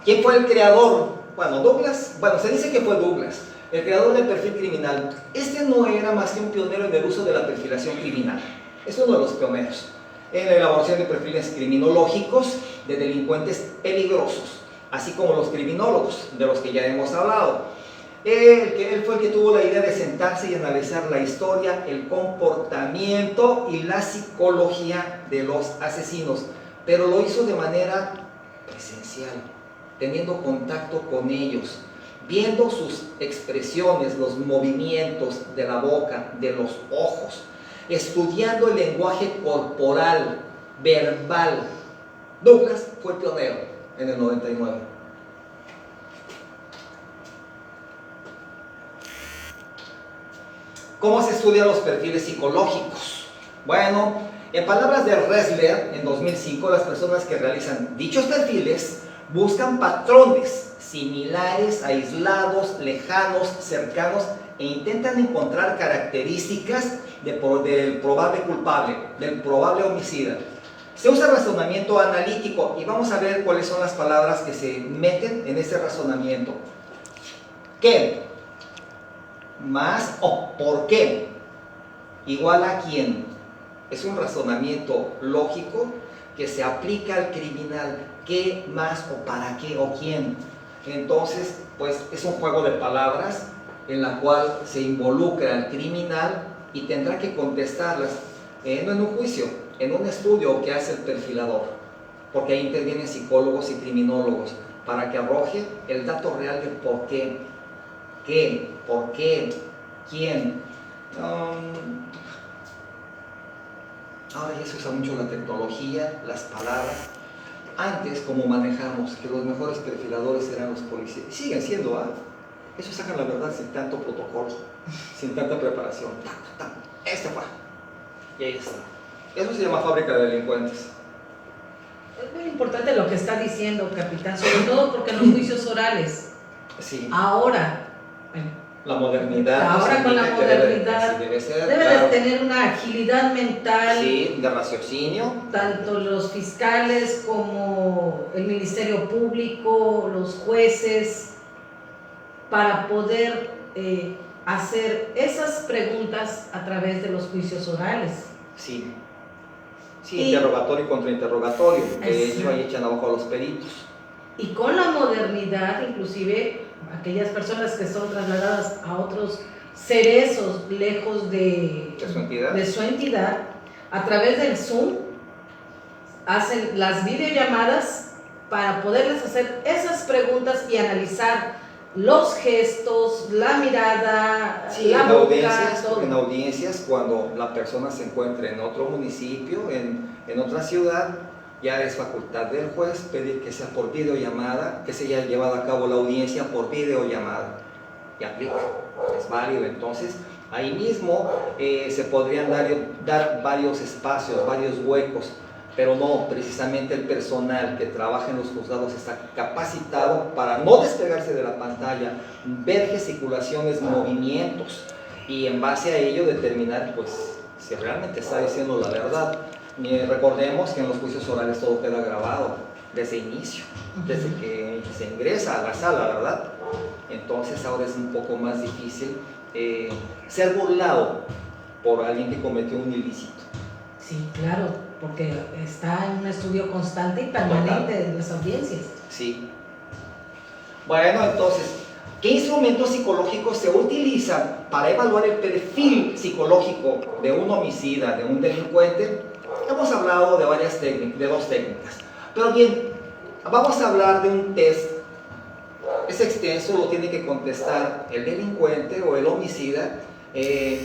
¿Quién fue el creador? Bueno, Douglas, se dice que fue Douglas, el creador del perfil criminal. Este no era más que un pionero en el uso de la perfilación criminal. Es uno de los pioneros en la elaboración de perfiles criminológicos de delincuentes peligrosos, así como los criminólogos, de los que ya hemos hablado. Él fue el que tuvo la idea de sentarse y analizar la historia, el comportamiento y la psicología de los asesinos, pero lo hizo de manera presencial, teniendo contacto con ellos, viendo sus expresiones, los movimientos de la boca, de los ojos, estudiando el lenguaje corporal, verbal. Douglas fue pionero en el 99. ¿Cómo se estudian los perfiles psicológicos? Bueno, en palabras de Ressler, en 2005, las personas que realizan dichos perfiles buscan patrones similares, aislados, lejanos, cercanos, e intentan encontrar características del probable culpable, del probable homicida. Se usa razonamiento analítico y vamos a ver cuáles son las palabras que se meten en ese razonamiento. ¿Qué? Más o por qué. Igual a quién. Es un razonamiento lógico que se aplica al criminal. ¿Qué más o para qué o quién? Entonces, pues es un juego de palabras en la cual se involucra al criminal y tendrá que contestarlas, no en un juicio, en un estudio que hace el perfilador, porque ahí intervienen psicólogos y criminólogos para que arroje el dato real de por qué, qué, por qué, quién. Ahora ya se usa mucho la tecnología, las palabras. Antes, como manejamos, que los mejores perfiladores eran los policías, siguen siendo, eso sacan la verdad sin tanto protocolo, sin tanta preparación. Este fue. Y ahí está. Eso se llama fábrica de delincuentes. Es muy importante lo que está diciendo, capitán, sobre todo porque en los juicios orales, sí. Ahora, la modernidad. Ahora con la modernidad debe de tener una agilidad mental. Sí, de raciocinio. Tanto los fiscales como el Ministerio Público, los jueces, para poder hacer esas preguntas a través de los juicios orales. Sí. Sí, interrogatorio y contrainterrogatorio. De hecho, ahí echan abajo a los peritos. Y con la modernidad, inclusive, aquellas personas que son trasladadas a otros cerezos lejos de su entidad, a través del Zoom, hacen las videollamadas para poderles hacer esas preguntas y analizar los gestos, la mirada, la boca, todo. En audiencias, cuando la persona se encuentra en otro municipio, en otra ciudad, ya es facultad del juez pedir que sea por videollamada, que se haya llevado a cabo la audiencia por videollamada. Y aplica, es válido. Entonces, ahí mismo se podrían dar varios espacios, varios huecos, pero no, precisamente el personal que trabaja en los juzgados está capacitado para no despegarse de la pantalla, ver gesticulaciones, movimientos, y en base a ello determinar, pues, si realmente está diciendo la verdad. Recordemos que en los juicios orales todo queda grabado desde inicio, desde que se ingresa a la sala, ¿verdad? Entonces ahora es un poco más difícil ser burlado por alguien que cometió un ilícito. Sí, claro, porque está en un estudio constante y permanente de las audiencias. Sí. Bueno, entonces, ¿qué instrumentos psicológicos se utilizan para evaluar el perfil psicológico de un homicida, de un delincuente? Hemos hablado de dos técnicas. Pero bien, vamos a hablar de un test. Es extenso, lo tiene que contestar el delincuente o el homicida.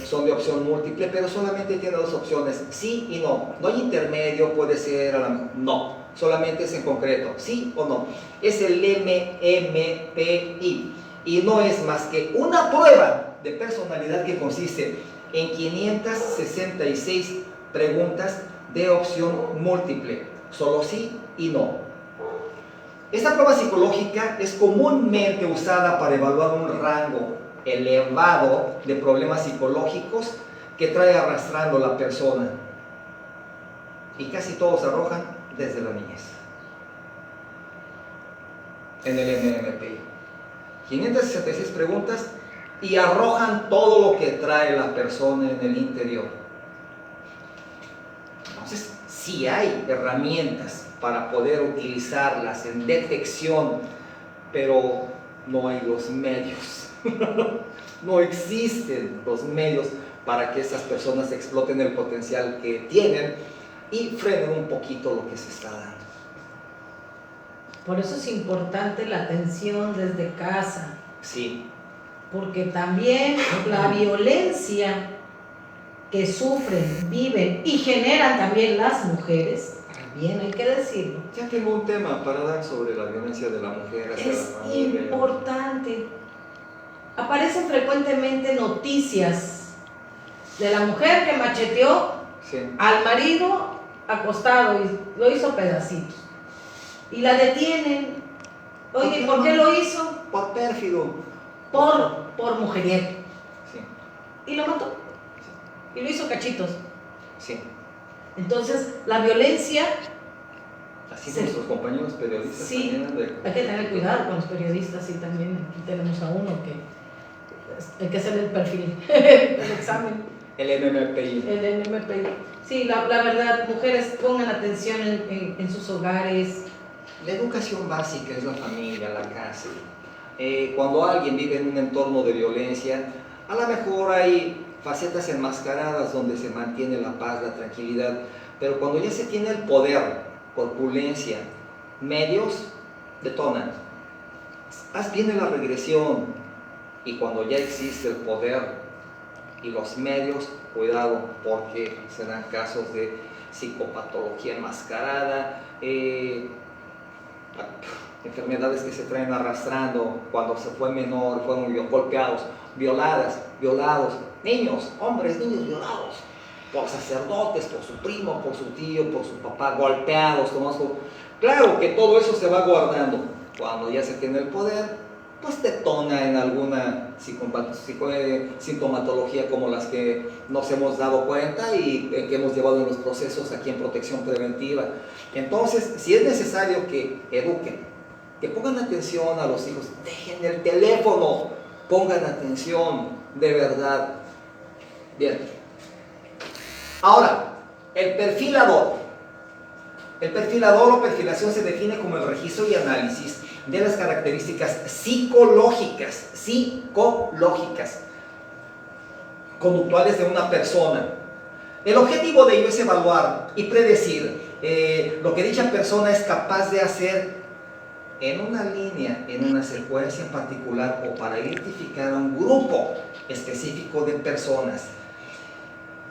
Son de opción múltiple, pero solamente tiene dos opciones, sí y no. No hay intermedio, puede ser no. Solamente es en concreto, sí o no. Es el MMPI. Y no es más que una prueba de personalidad que consiste en 566 preguntas de opción múltiple, solo sí y no. Esta prueba psicológica es comúnmente usada para evaluar un rango elevado de problemas psicológicos que trae arrastrando la persona, y casi todos arrojan desde la niñez. En el MMPI, 566 preguntas y arrojan todo lo que trae la persona en el interior. Entonces, sí hay herramientas para poder utilizarlas en detección, pero no hay los medios. No existen los medios para que estas personas exploten el potencial que tienen y frenen un poquito lo que se está dando. Por eso es importante la atención desde casa. Sí. Porque también la violencia que sufren, viven y generan también las mujeres, también hay que decirlo. Ya tengo un tema para dar sobre la violencia de la mujer hacia la familia. Es importante. Aparecen frecuentemente noticias de la mujer que macheteó al marido acostado y lo hizo pedacitos. Y la detienen. Oye, ¿por qué lo hizo? Por pérfido. Por mujeriego. Sí. Y lo mató. Sí. Y lo hizo cachitos. Sí. Entonces, la violencia... Así con nuestros compañeros periodistas. Sí, también hay que tener cuidado con los periodistas. Sí, también aquí tenemos a uno que hay que hacer el perfil, el examen. El MMPI. El MMPI. Sí, la verdad, mujeres, pongan atención en sus hogares. La educación básica es la familia, la casa. Cuando alguien vive en un entorno de violencia, a lo mejor hay facetas enmascaradas donde se mantiene la paz, la tranquilidad, pero cuando ya se tiene el poder, corpulencia, medios, detonan. Viene la regresión, y cuando ya existe el poder y los medios, cuidado, porque se dan casos de psicopatología enmascarada, enfermedades que se traen arrastrando. Cuando se fue menor, fueron golpeados, violados, niños, hombres, niños violados por sacerdotes, por su primo, por su tío, por su papá, golpeados, conozco. Claro que todo eso se va guardando. Cuando ya se tiene el poder, pues detona en alguna sintomatología como las que nos hemos dado cuenta y que hemos llevado en los procesos aquí en protección preventiva. Entonces, si es necesario que eduquen, que pongan atención a los hijos, dejen el teléfono, pongan atención, de verdad. Bien. Ahora, el perfilador. El perfilador o perfilación se define como el registro y análisis de las características psicológicas, conductuales de una persona. El objetivo de ello es evaluar y predecir lo que dicha persona es capaz de hacer en una línea, en una secuencia en particular, o para identificar a un grupo específico de personas.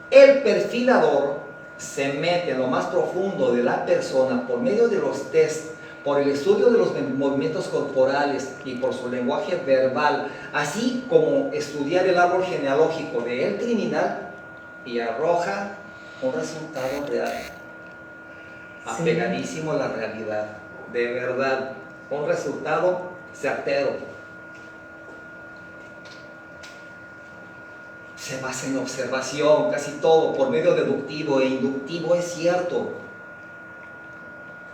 El perfilador se mete en lo más profundo de la persona por medio de los tests, por el estudio de los movimientos corporales y por su lenguaje verbal, así como estudiar el árbol genealógico del criminal, y arroja un resultado real, apegadísimo a la realidad, de verdad, un resultado certero. Se basa en observación, casi todo, por medio deductivo e inductivo, es cierto.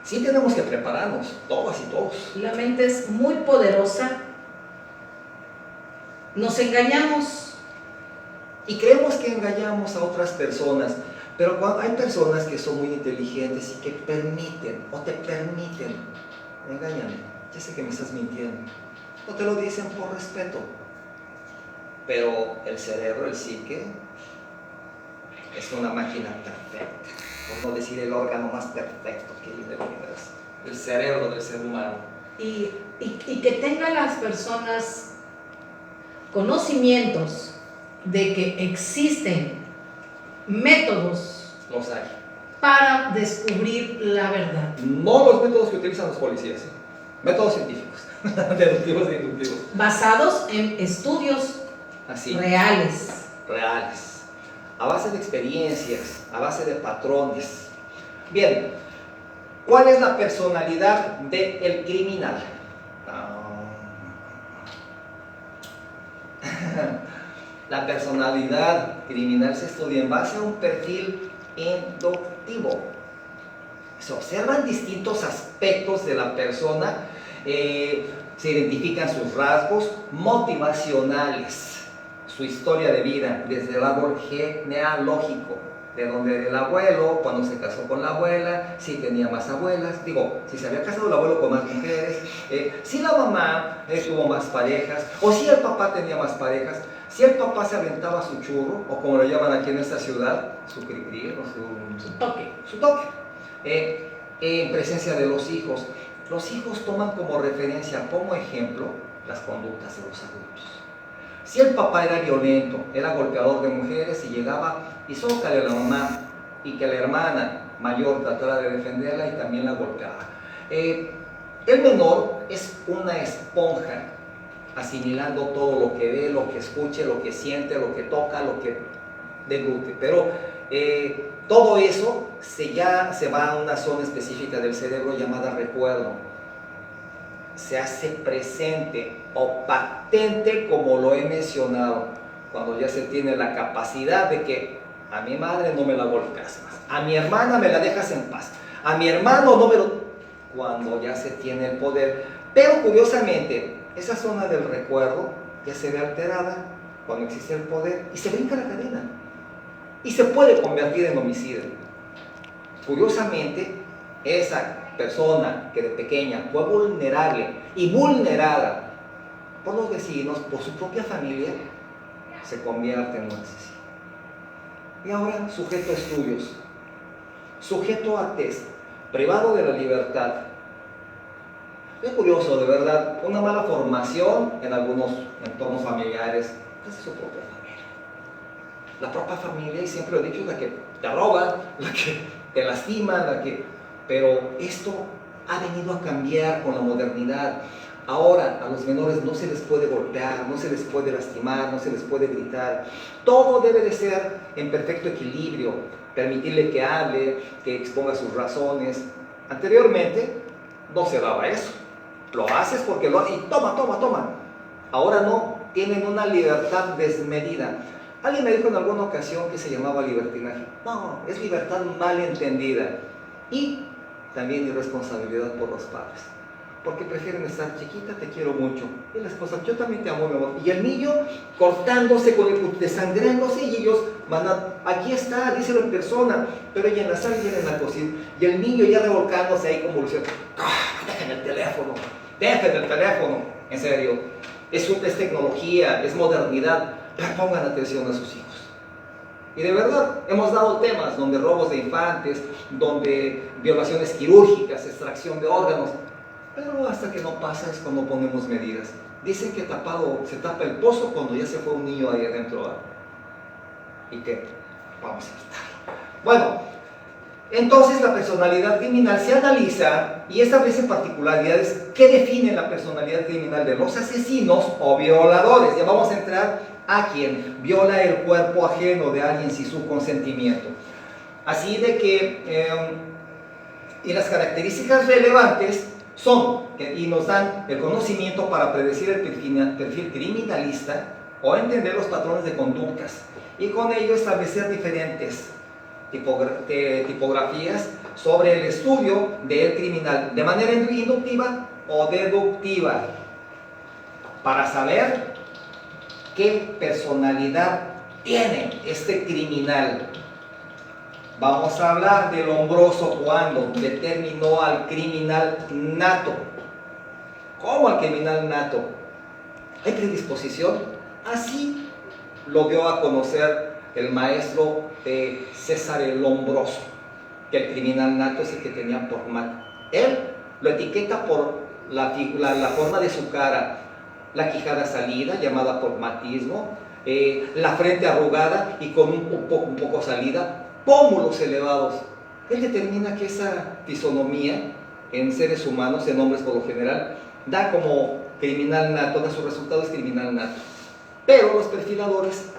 Sí tenemos que prepararnos, todas y todos. La mente es muy poderosa. Nos engañamos. Y creemos que engañamos a otras personas, pero cuando hay personas que son muy inteligentes y que permiten, o te permiten, engáñame, ya sé que me estás mintiendo, o te lo dicen por respeto, pero el cerebro, el psique, es una máquina perfecta, por no decir el órgano más perfecto que hay en el universo, el cerebro del ser humano. Y que tengan las personas conocimientos de que existen métodos, los hay, para descubrir la verdad. No los métodos que utilizan los policías, ¿sí? Métodos científicos, deductivos e inductivos. Basados en estudios reales, a base de experiencias, a base de patrones. Bien, ¿cuál es la personalidad del criminal? La personalidad criminal se estudia en base a un perfil inductivo. Se observan distintos aspectos de la persona, se identifican sus rasgos motivacionales, su historia de vida, desde el árbol genealógico, de donde el abuelo, cuando se casó con la abuela, si tenía más abuelas, si se había casado el abuelo con más mujeres, si la mamá tuvo más parejas, o si el papá tenía más parejas. Si el papá se aventaba su churro, o como lo llaman aquí en esta ciudad, su cri-cri, o su toque, en presencia de los hijos toman como referencia, como ejemplo, las conductas de los adultos. Si el papá era violento, era golpeador de mujeres y llegaba y zócale a la mamá y que la hermana mayor tratara de defenderla y también la golpeaba. El menor es una esponja, asimilando todo lo que ve, lo que escuche, lo que siente, lo que toca, lo que deglute. Pero todo eso se va a una zona específica del cerebro llamada recuerdo. Se hace presente o patente, como lo he mencionado, cuando ya se tiene la capacidad de que a mi madre no me la golpeas más, a mi hermana me la dejas en paz, a mi hermano no me lo... Cuando ya se tiene el poder. Pero curiosamente, esa zona del recuerdo ya se ve alterada cuando existe el poder y se brinca la cadena y se puede convertir en homicida. Curiosamente, esa persona que de pequeña fue vulnerable y vulnerada por los vecinos, por su propia familia, se convierte en un asesino. Y ahora sujeto a estudios, sujeto a test, privado de la libertad. Es curioso, de verdad, una mala formación en algunos entornos familiares, es su propia familia. La propia familia, y siempre lo he dicho, es la que te roba, la que te lastima, pero esto ha venido a cambiar con la modernidad. Ahora a los menores no se les puede golpear, no se les puede lastimar, no se les puede gritar. Todo debe de ser en perfecto equilibrio, permitirle que hable, que exponga sus razones. Anteriormente no se daba eso. Lo haces porque lo haces y toma. Ahora no, tienen una libertad desmedida. Alguien me dijo en alguna ocasión que se llamaba libertinaje. No, es libertad mal entendida. Y también irresponsabilidad por los padres. Porque prefieren estar chiquita, te quiero mucho. Y la esposa, yo también te amo, mi amor. Y el niño cortándose, desangrándose, y ellos aquí está, díselo en persona. Pero ella en la sala y ella en la cocina. Y el niño ya revolcándose ahí como diciendo, dejen el teléfono. En serio. Es tecnología, es modernidad. Pero pongan atención a sus hijos. Y de verdad, hemos dado temas donde robos de infantes, donde violaciones quirúrgicas, extracción de órganos. Pero hasta que no pasa es cuando ponemos medidas. Dicen que se tapa el pozo cuando ya se fue un niño ahí adentro. ¿Y qué? Vamos a quitarlo. Bueno, entonces la personalidad criminal se analiza y establece particularidades que definen la personalidad criminal de los asesinos o violadores. Ya vamos a entrar a quien viola el cuerpo ajeno de alguien sin su consentimiento. Así de que, y las características relevantes son, y nos dan el conocimiento para predecir el perfil criminalista o entender los patrones de conductas y con ello establecer diferentes tipografías sobre el estudio del criminal de manera inductiva o deductiva para saber qué personalidad tiene este criminal. Vamos a hablar de Lombroso cuando determinó al criminal nato. ¿Cómo al criminal nato? ¿Hay predisposición? Así lo dio a conocer el maestro César el Lombroso, que el criminal nato es el que tenía por mal. Él lo etiqueta por la forma de su cara, la quijada salida, llamada pragmatismo, la frente arrugada y con un poco salida, pómulos elevados. Él determina que esa fisonomía en seres humanos, en hombres por lo general, da como criminal nato, da su resultado es criminal nato. Pero los perfiladores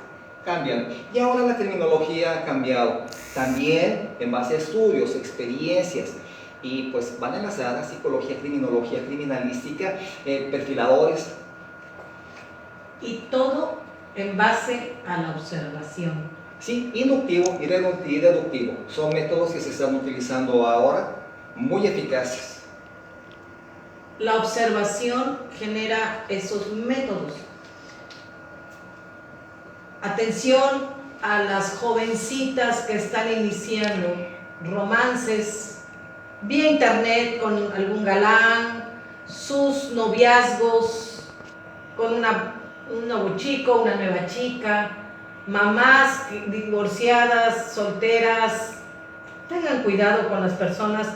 cambian. Y ahora la terminología ha cambiado. También en base a estudios, experiencias, y pues van enlazadas psicología, criminología, criminalística, perfiladores. Y todo en base a la observación. Sí, inductivo y deductivo son métodos que se están utilizando ahora, muy eficaces. La observación genera esos métodos. Atención a las jovencitas que están iniciando romances vía internet con algún galán, sus noviazgos con una un nuevo chico, una nueva chica, mamás divorciadas, solteras, tengan cuidado con las personas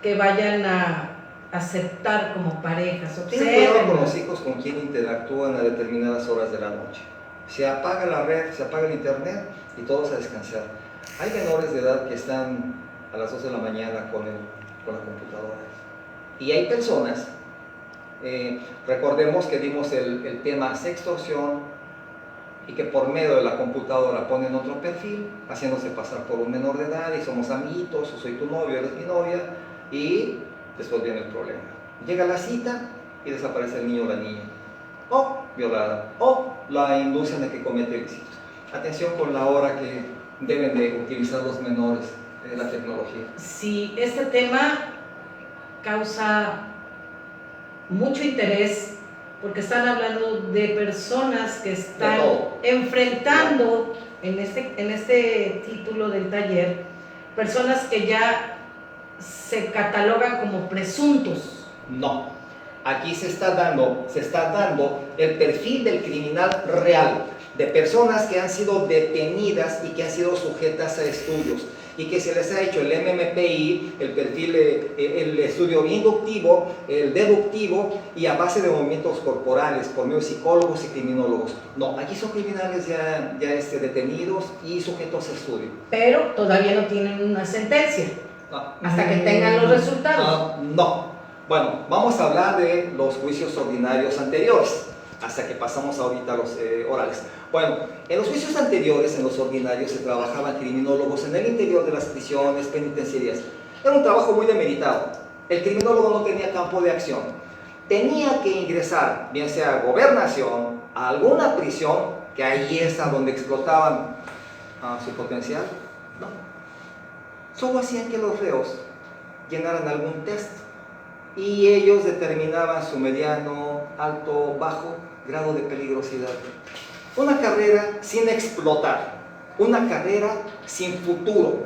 que vayan a aceptar como parejas. Tengan cuidado con los hijos con quien interactúan a determinadas horas de la noche. Se apaga la red, se apaga el internet y todos a descansar. Hay menores de edad que están a las 2 de la mañana con la computadora. Y hay personas, recordemos que dimos el tema sextorsión, y que por medio de la computadora ponen otro perfil, haciéndose pasar por un menor de edad, y somos amiguitos, o soy tu novio, eres mi novia, y después viene el problema. Llega la cita y desaparece el niño o la niña, o violada, o la inducen a que cometa ilícitos. Atención con la hora que deben de utilizar los menores la tecnología. Sí, este tema causa mucho interés porque están hablando de personas que están enfrentando en este título del taller, personas que ya se catalogan como presuntos. No, aquí se está dando el perfil del criminal real, de personas que han sido detenidas y que han sido sujetas a estudios, y que se les ha hecho el MMPI, el perfil, el estudio inductivo, el deductivo, y a base de movimientos corporales, por medio de psicólogos y criminólogos. No, aquí son criminales ya detenidos y sujetos a estudio. Pero todavía no tienen una sentencia, hasta que tengan los resultados. No. Bueno, vamos a hablar de los juicios ordinarios anteriores, hasta que pasamos ahorita a los orales. Bueno, en los juicios anteriores, en los ordinarios, se trabajaban criminólogos en el interior de las prisiones, penitenciarías. Era un trabajo muy demeritado. El criminólogo no tenía campo de acción. Tenía que ingresar, bien sea a gobernación, a alguna prisión, que ahí es a donde explotaban su potencial. No. Solo hacían que los reos llenaran algún test y ellos determinaban su mediano, alto, bajo grado de peligrosidad. Una carrera sin explotar, una carrera sin futuro.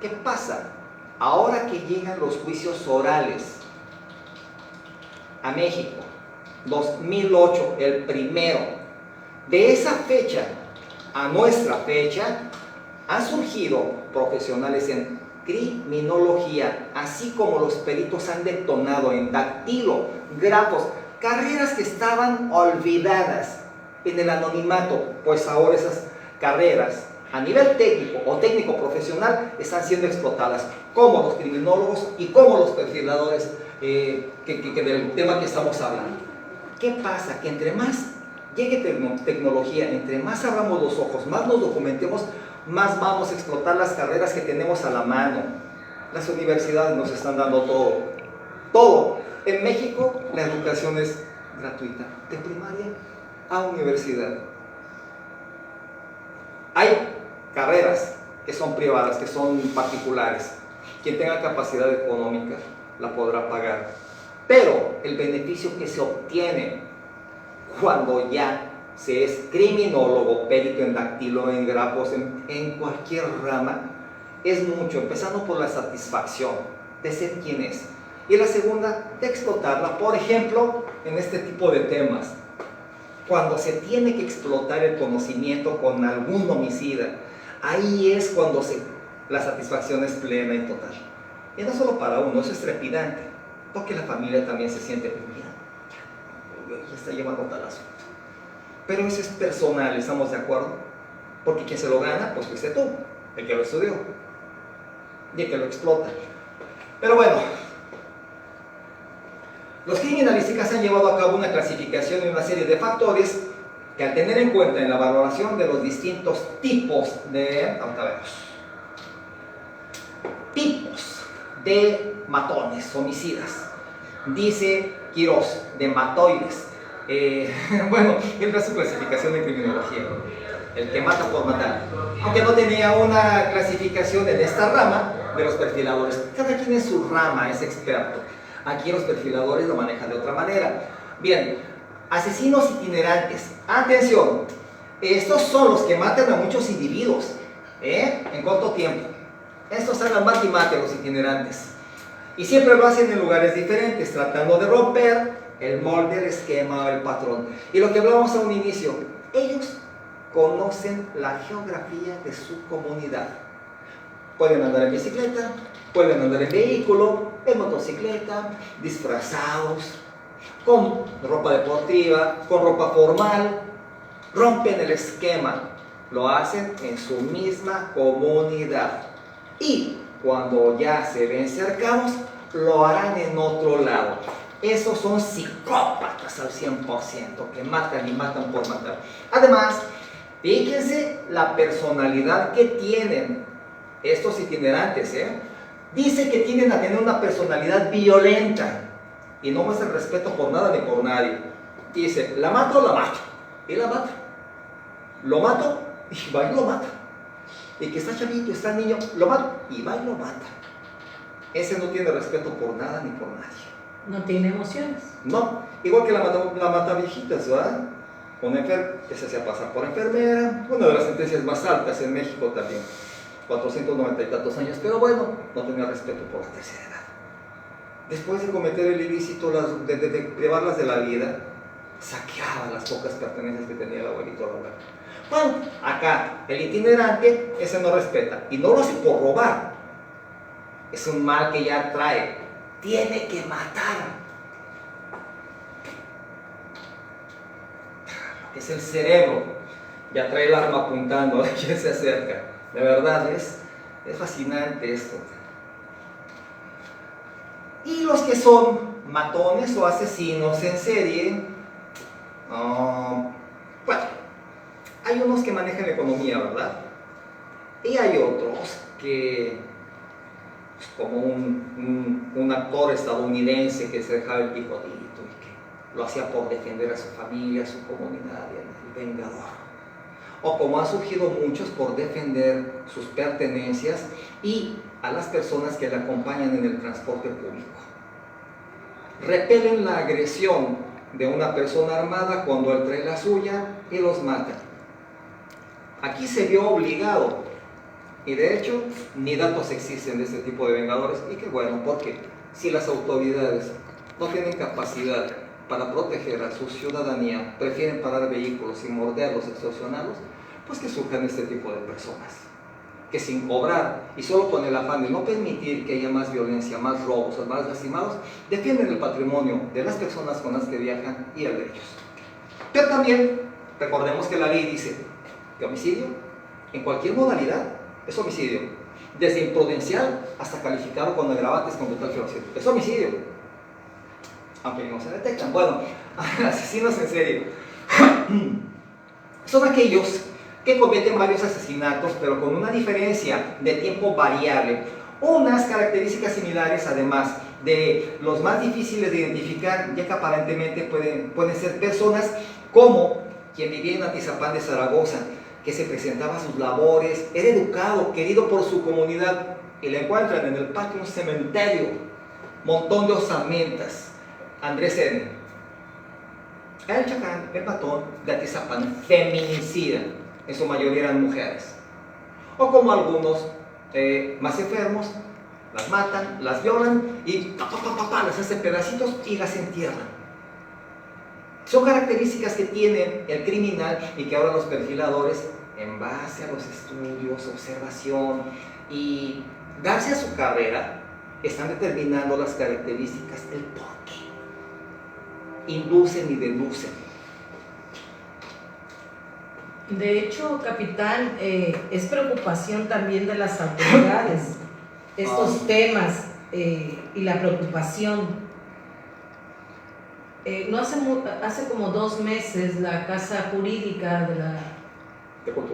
¿Qué pasa? Ahora que llegan los juicios orales a México, 2008, el primero, de esa fecha a nuestra fecha, han surgido profesionales en criminología, así como los peritos han detonado en dactilo, grafos, carreras que estaban olvidadas en el anonimato, pues ahora esas carreras a nivel técnico o técnico profesional están siendo explotadas, como los criminólogos y como los perfiladores del tema que estamos hablando. ¿Qué pasa? Que entre más llegue tecnología, entre más abramos los ojos, más nos documentemos, más vamos a explotar las carreras que tenemos a la mano. Las universidades nos están dando todo. En México la educación es gratuita, de primaria a universidad. Hay carreras que son privadas, que son particulares. Quien tenga capacidad económica la podrá pagar. Pero el beneficio que se obtiene cuando ya se es criminólogo, perito en dactilo, en grafos, en cualquier rama, es mucho, empezando por la satisfacción de ser quien es. Y la segunda, de explotarla, por ejemplo, en este tipo de temas. Cuando se tiene que explotar el conocimiento con algún homicida, ahí es cuando la satisfacción es plena y total. Y no solo para uno, eso es trepidante, porque la familia también se siente, mira, ya está llevando tal asunto. Pero eso es personal, ¿estamos de acuerdo? Porque quien se lo gana, pues fuiste tú, el que lo estudió y el que lo explota. Pero bueno, los criminalistas han llevado a cabo una clasificación y una serie de factores que, al tener en cuenta en la valoración de los distintos tipos de matones, homicidas, dice Quirós, de matoides. Bueno, entra su clasificación de criminología, el que mata por matar, aunque no tenía una clasificación en esta rama de los perfiladores. Cada quien en su rama es experto. Aquí los perfiladores lo manejan de otra manera. Bien, asesinos itinerantes. Atención, estos son los que matan a muchos individuos en corto tiempo. Estos hablan mate y mate a los itinerantes. Y siempre lo hacen en lugares diferentes, tratando de romper el molde, el esquema, el patrón. Y lo que hablábamos a un inicio, ellos conocen la geografía de su comunidad. Pueden andar en bicicleta, pueden andar en vehículo, en motocicleta, disfrazados, con ropa deportiva, con ropa formal. Rompen el esquema, lo hacen en su misma comunidad. Y cuando ya se ven cercanos, lo harán en otro lado. Esos son psicópatas al 100%, que matan y matan por matar. Además, fíjense la personalidad que tienen estos itinerantes, Dice que tienden a tener una personalidad violenta y no muestran respeto por nada ni por nadie. Dice, la mato, la mato, y la mata. Lo mato, y va y lo mata. Y que está chavito, está niño, lo mato, y va y lo mata. Ese no tiene respeto por nada ni por nadie. No tiene emociones. No, igual que la mata viejitas, ¿verdad? Que se hacía pasar por enfermera, una de las sentencias más altas en México también, 490 y tantos años, pero bueno, no tenía respeto por la tercera edad. Después de cometer el ilícito, de privarlas de la vida, saqueaba las pocas pertenencias que tenía el abuelito Roberto. Bueno, acá, el itinerante, ese no respeta, y no lo hace por robar, es un mal que ya trae, tiene que matar. Es el cerebro, ya trae el arma apuntando a quien se acerca. De verdad, es fascinante esto. Y los que son matones o asesinos en serie, bueno, hay unos que manejan la economía, ¿verdad? Y hay otros que, como un actor estadounidense que se dejaba el picotito y que lo hacía por defender a su familia, a su comunidad, el vengador. O como han surgido muchos por defender sus pertenencias y a las personas que le acompañan en el transporte público. Repelen la agresión de una persona armada cuando él trae la suya y los mata. Aquí se vio obligado, y de hecho ni datos existen de este tipo de vengadores, y qué bueno, porque si las autoridades no tienen capacidad para proteger a su ciudadanía, prefieren parar vehículos y morderlos, extorsionarlos, pues que surjan este tipo de personas, que sin cobrar y solo con el afán de no permitir que haya más violencia, más robos o más lastimados, defienden el patrimonio de las personas con las que viajan y el de ellos. Pero también recordemos que la ley dice que homicidio, en cualquier modalidad, es homicidio, desde imprudencial hasta calificado con agravantes con total ferocidad. Es homicidio, aunque no se detectan. Bueno, asesinos en serie son aquellos que cometen varios asesinatos, pero con una diferencia de tiempo variable, unas características similares, además de los más difíciles de identificar, ya que aparentemente pueden ser personas como quien vivía en Atizapán de Zaragoza, que se presentaba a sus labores, era educado, querido por su comunidad, y le encuentran en el patio un cementerio, montón de osamentas. Andrés N. El chacán, el patón de Atizapán, feminicida, en su mayoría eran mujeres. O como algunos más enfermos, las matan, las violan y las hacen pedacitos y las entierran. Son características que tiene el criminal y que ahora los perfiladores, en base a los estudios, observación y darse a su carrera, están determinando las características, el por qué. Inducen y deducen. De hecho, capitán, es preocupación también de las autoridades estos temas y la preocupación. No hace como 2 meses la Casa Jurídica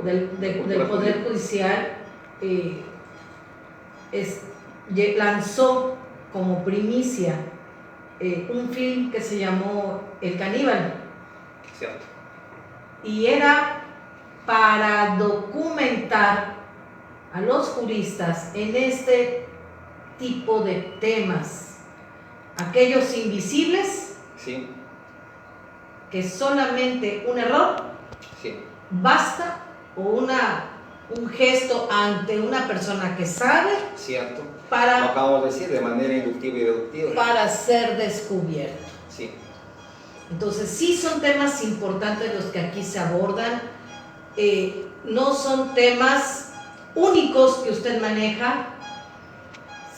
del Poder Judicial lanzó como primicia un film que se llamó El Caníbal. Cierto. Y era para documentar a los juristas en este tipo de temas, aquellos invisibles, sí, que solamente un error, sí, basta, o un gesto ante una persona que sabe, cierto, para, lo acabamos de decir de manera inductiva y deductiva, para ser descubierto. sí. Entonces sí son temas importantes los que aquí se abordan, no son temas únicos que usted maneja,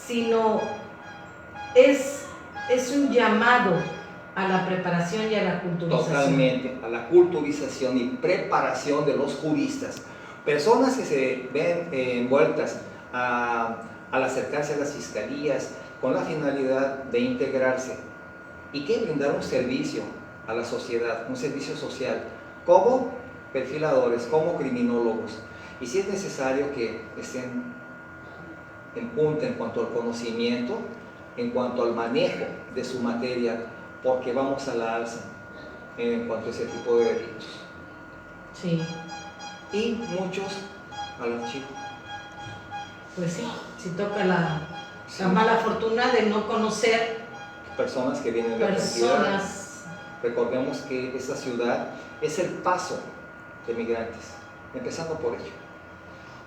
sino es un llamado a la preparación y a la culturización. Totalmente, a la culturización y preparación de los juristas. Personas que se ven envueltas al acercarse a las fiscalías con la finalidad de integrarse y que brindar un servicio a la sociedad, un servicio social, como perfiladores, como criminólogos. Y si es necesario que estén en punta en cuanto al conocimiento, en cuanto al manejo de su materia, porque vamos a la alza en cuanto a ese tipo de delitos. Sí. Y muchos al archivo. Pues sí, si toca la mala fortuna de no conocer personas que vienen de personas. Recordemos que esta ciudad es el paso de migrantes, empezando por ello.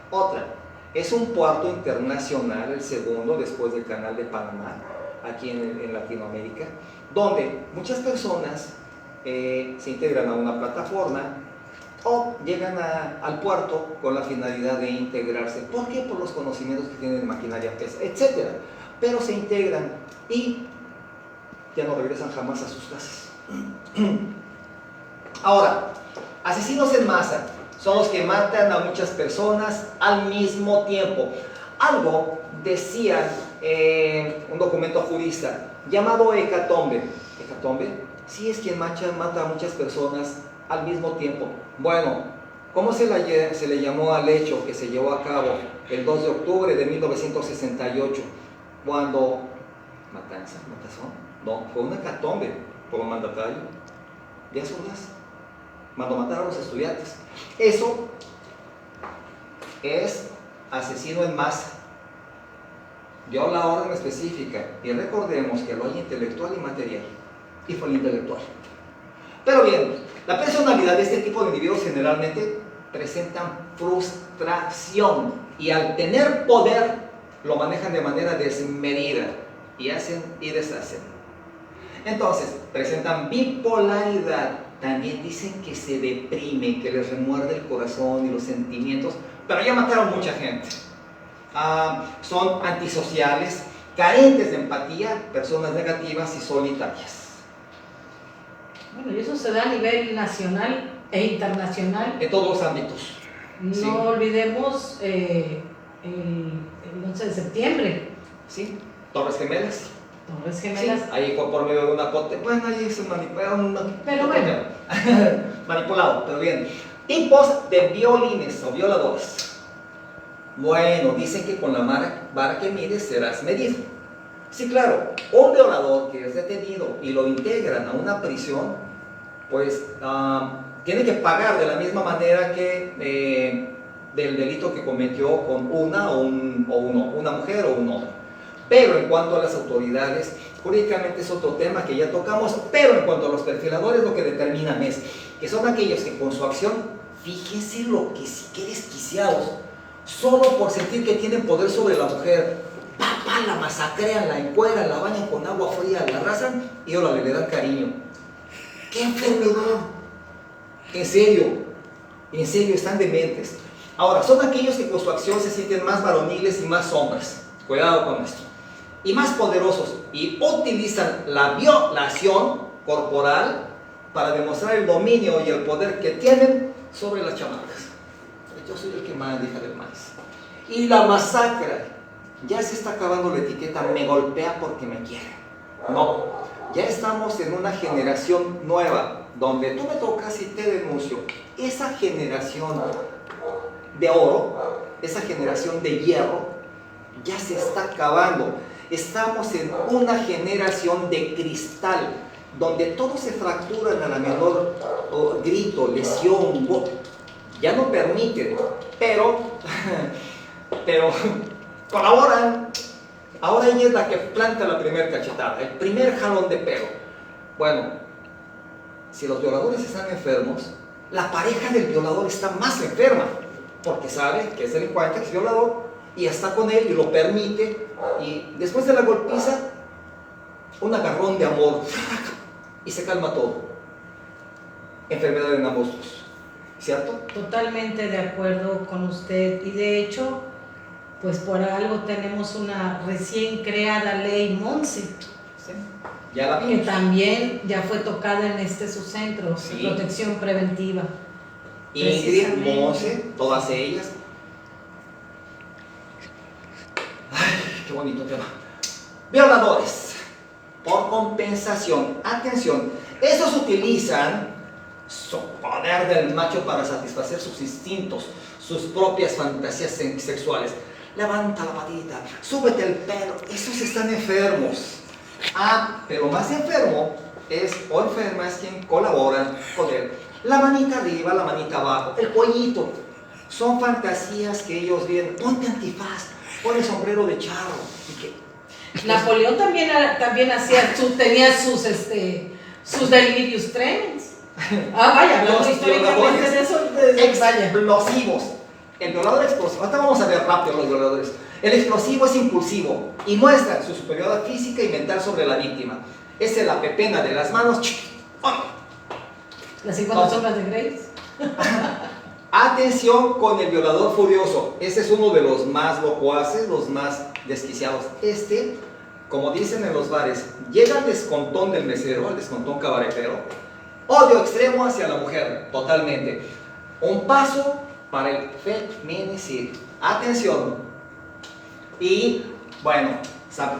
Otra, es un puerto internacional, el segundo después del Canal de Panamá, aquí en Latinoamérica, donde muchas personas se integran a una plataforma o llegan al puerto con la finalidad de integrarse. ¿Por qué? Por los conocimientos que tienen de maquinaria pesada, etc. Pero se integran y ya no regresan jamás a sus casas. Ahora, asesinos en masa son los que matan a muchas personas al mismo tiempo. Algo decía un documento jurista llamado hecatombe. ¿Hecatombe? Sí, es quien mata a muchas personas al mismo tiempo. Bueno, ¿cómo se le llamó al hecho que se llevó a cabo el 2 de octubre de 1968? Cuando... ¿Matazón? No, fue una hecatombe por un mandatario. ¿Ya Ordaz? Mandó matar a los estudiantes. Eso es asesino en masa. Dio la orden específica. Y recordemos que lo hay intelectual y material. Y fue el intelectual. Pero bien, la personalidad de este tipo de individuos generalmente presentan frustración. Y al tener poder, lo manejan de manera desmedida. Y hacen y deshacen. Entonces, presentan bipolaridad. También dicen que se deprime, que les remuerde el corazón y los sentimientos, pero ya mataron mucha gente. Son antisociales, carentes de empatía, personas negativas y solitarias. Bueno, y eso se da a nivel nacional e internacional. En todos los ámbitos. No ¿sí? olvidemos el 11 de septiembre. Sí, Torres Gemelas. Torres Gemelas. Sí, ahí fue por medio de una bueno, ahí es manipulado. Pero bueno. Manipulado, pero bien. Tipos de violines o violadores. Bueno, dicen que con la vara que mides serás medido. Sí, claro, un violador que es detenido y lo integran a una prisión, pues tiene que pagar de la misma manera que del delito que cometió con una mujer o un hombre. Pero en cuanto a las autoridades, jurídicamente es otro tema que ya tocamos, pero en cuanto a los perfiladores lo que determinan es que son aquellos que con su acción, fíjense lo que sí que desquiciados, solo por sentir que tienen poder sobre la mujer, la masacrean, la encueran, la bañan con agua fría, la arrasan y ahora le dan cariño. ¡Qué enfermedad! En serio, están dementes. Ahora, son aquellos que con su acción se sienten más varoniles y más hombres. Cuidado con esto. Y más poderosos, y utilizan la violación corporal para demostrar el dominio y el poder que tienen sobre las chamacas. Yo soy el que más deja del maíz. Y la masacra, ya se está acabando la etiqueta, me golpea porque me quiere. No, ya estamos en una generación nueva, donde tú me tocas y te denuncio. Esa generación de oro, esa generación de hierro, ya se está acabando. Estamos en una generación de cristal, donde todos se fracturan a la menor grito, lesión, ya no permiten, pero colaboran. Ahora ella es la que planta la primera cachetada, el primer jalón de pelo. Bueno, si los violadores están enfermos, la pareja del violador está más enferma, porque sabe que es delincuente, que es violador, y está con él y lo permite, y después de la golpiza, un agarrón de amor, y se calma todo. enfermedad en ambos, ¿cierto? Totalmente de acuerdo con usted, y de hecho, pues por algo tenemos una recién creada ley Monse, Sí. Ya la que vimos. también ya fue tocada en su centro Sí. de protección preventiva. Ingrid, Monse, todas ellas. Ay, qué bonito tema. Violadores, por compensación, atención, esos utilizan su poder del macho para satisfacer sus instintos, sus propias fantasías sexuales. Levanta la patita, súbete el pelo, esos están enfermos. Ah, pero más enfermo es, o enferma es quien colabora con él. La manita arriba, la manita abajo, el cuellito. Son fantasías que ellos vienen. Ponte antifaz, pon el sombrero de charro. ¿Y qué? Napoleón también hacía, tenía sus delirios tremens. Ah, vaya, hablando Los históricamente de eso, vaya. explosivos. El violador explosivo. Ahorita vamos a ver rápido los violadores. El explosivo es impulsivo y muestra su superioridad física y mental sobre la víctima. Es la pepena de las manos. Las 50 sombras de Grey. Atención con el violador furioso. Ese es uno de los más locuaces, los más desquiciados. Como dicen en los bares, llega el descontón del mesero, el descontón cabaretero. Odio extremo hacia la mujer, totalmente. Un paso para el feminicidio. Atención. Y, bueno,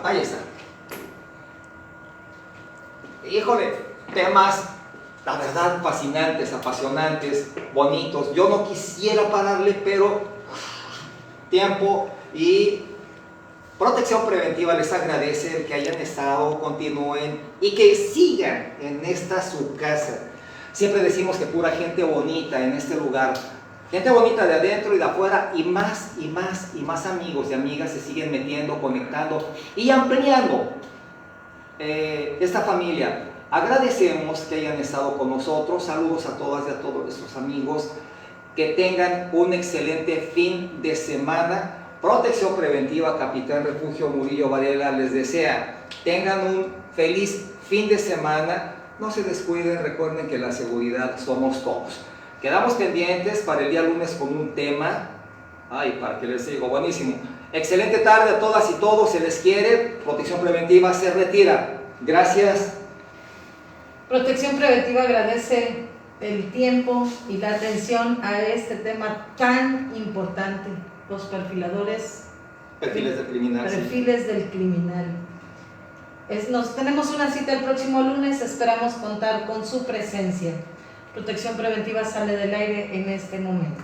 ahí está. Híjole, temas, la verdad, fascinantes, apasionantes, bonitos. Yo no quisiera pararle, pero tiempo y Protección Preventiva les agradece que hayan estado, continúen y que sigan en esta su casa. Siempre decimos que pura gente bonita en este lugar. Gente bonita de adentro y de afuera, y más y más y más amigos y amigas se siguen metiendo, conectando y ampliando esta familia. Agradecemos que hayan estado con nosotros. Saludos a todas y a todos nuestros amigos. Que tengan un excelente fin de semana. Protección Preventiva Capitán Refugio Murillo Varela les desea. Tengan un feliz fin de semana. No se descuiden, recuerden que la seguridad somos todos. Quedamos pendientes para el día lunes con un tema. Ay, para que les digo, buenísimo. Excelente tarde a todas y todos, se les quiere. Protección Preventiva se retira. Gracias. Protección Preventiva agradece el tiempo y la atención a este tema tan importante. Los perfiladores. Perfiles del criminal. Perfiles del criminal. Tenemos una cita el próximo lunes, esperamos contar con su presencia. Protección Preventiva sale del aire en este momento.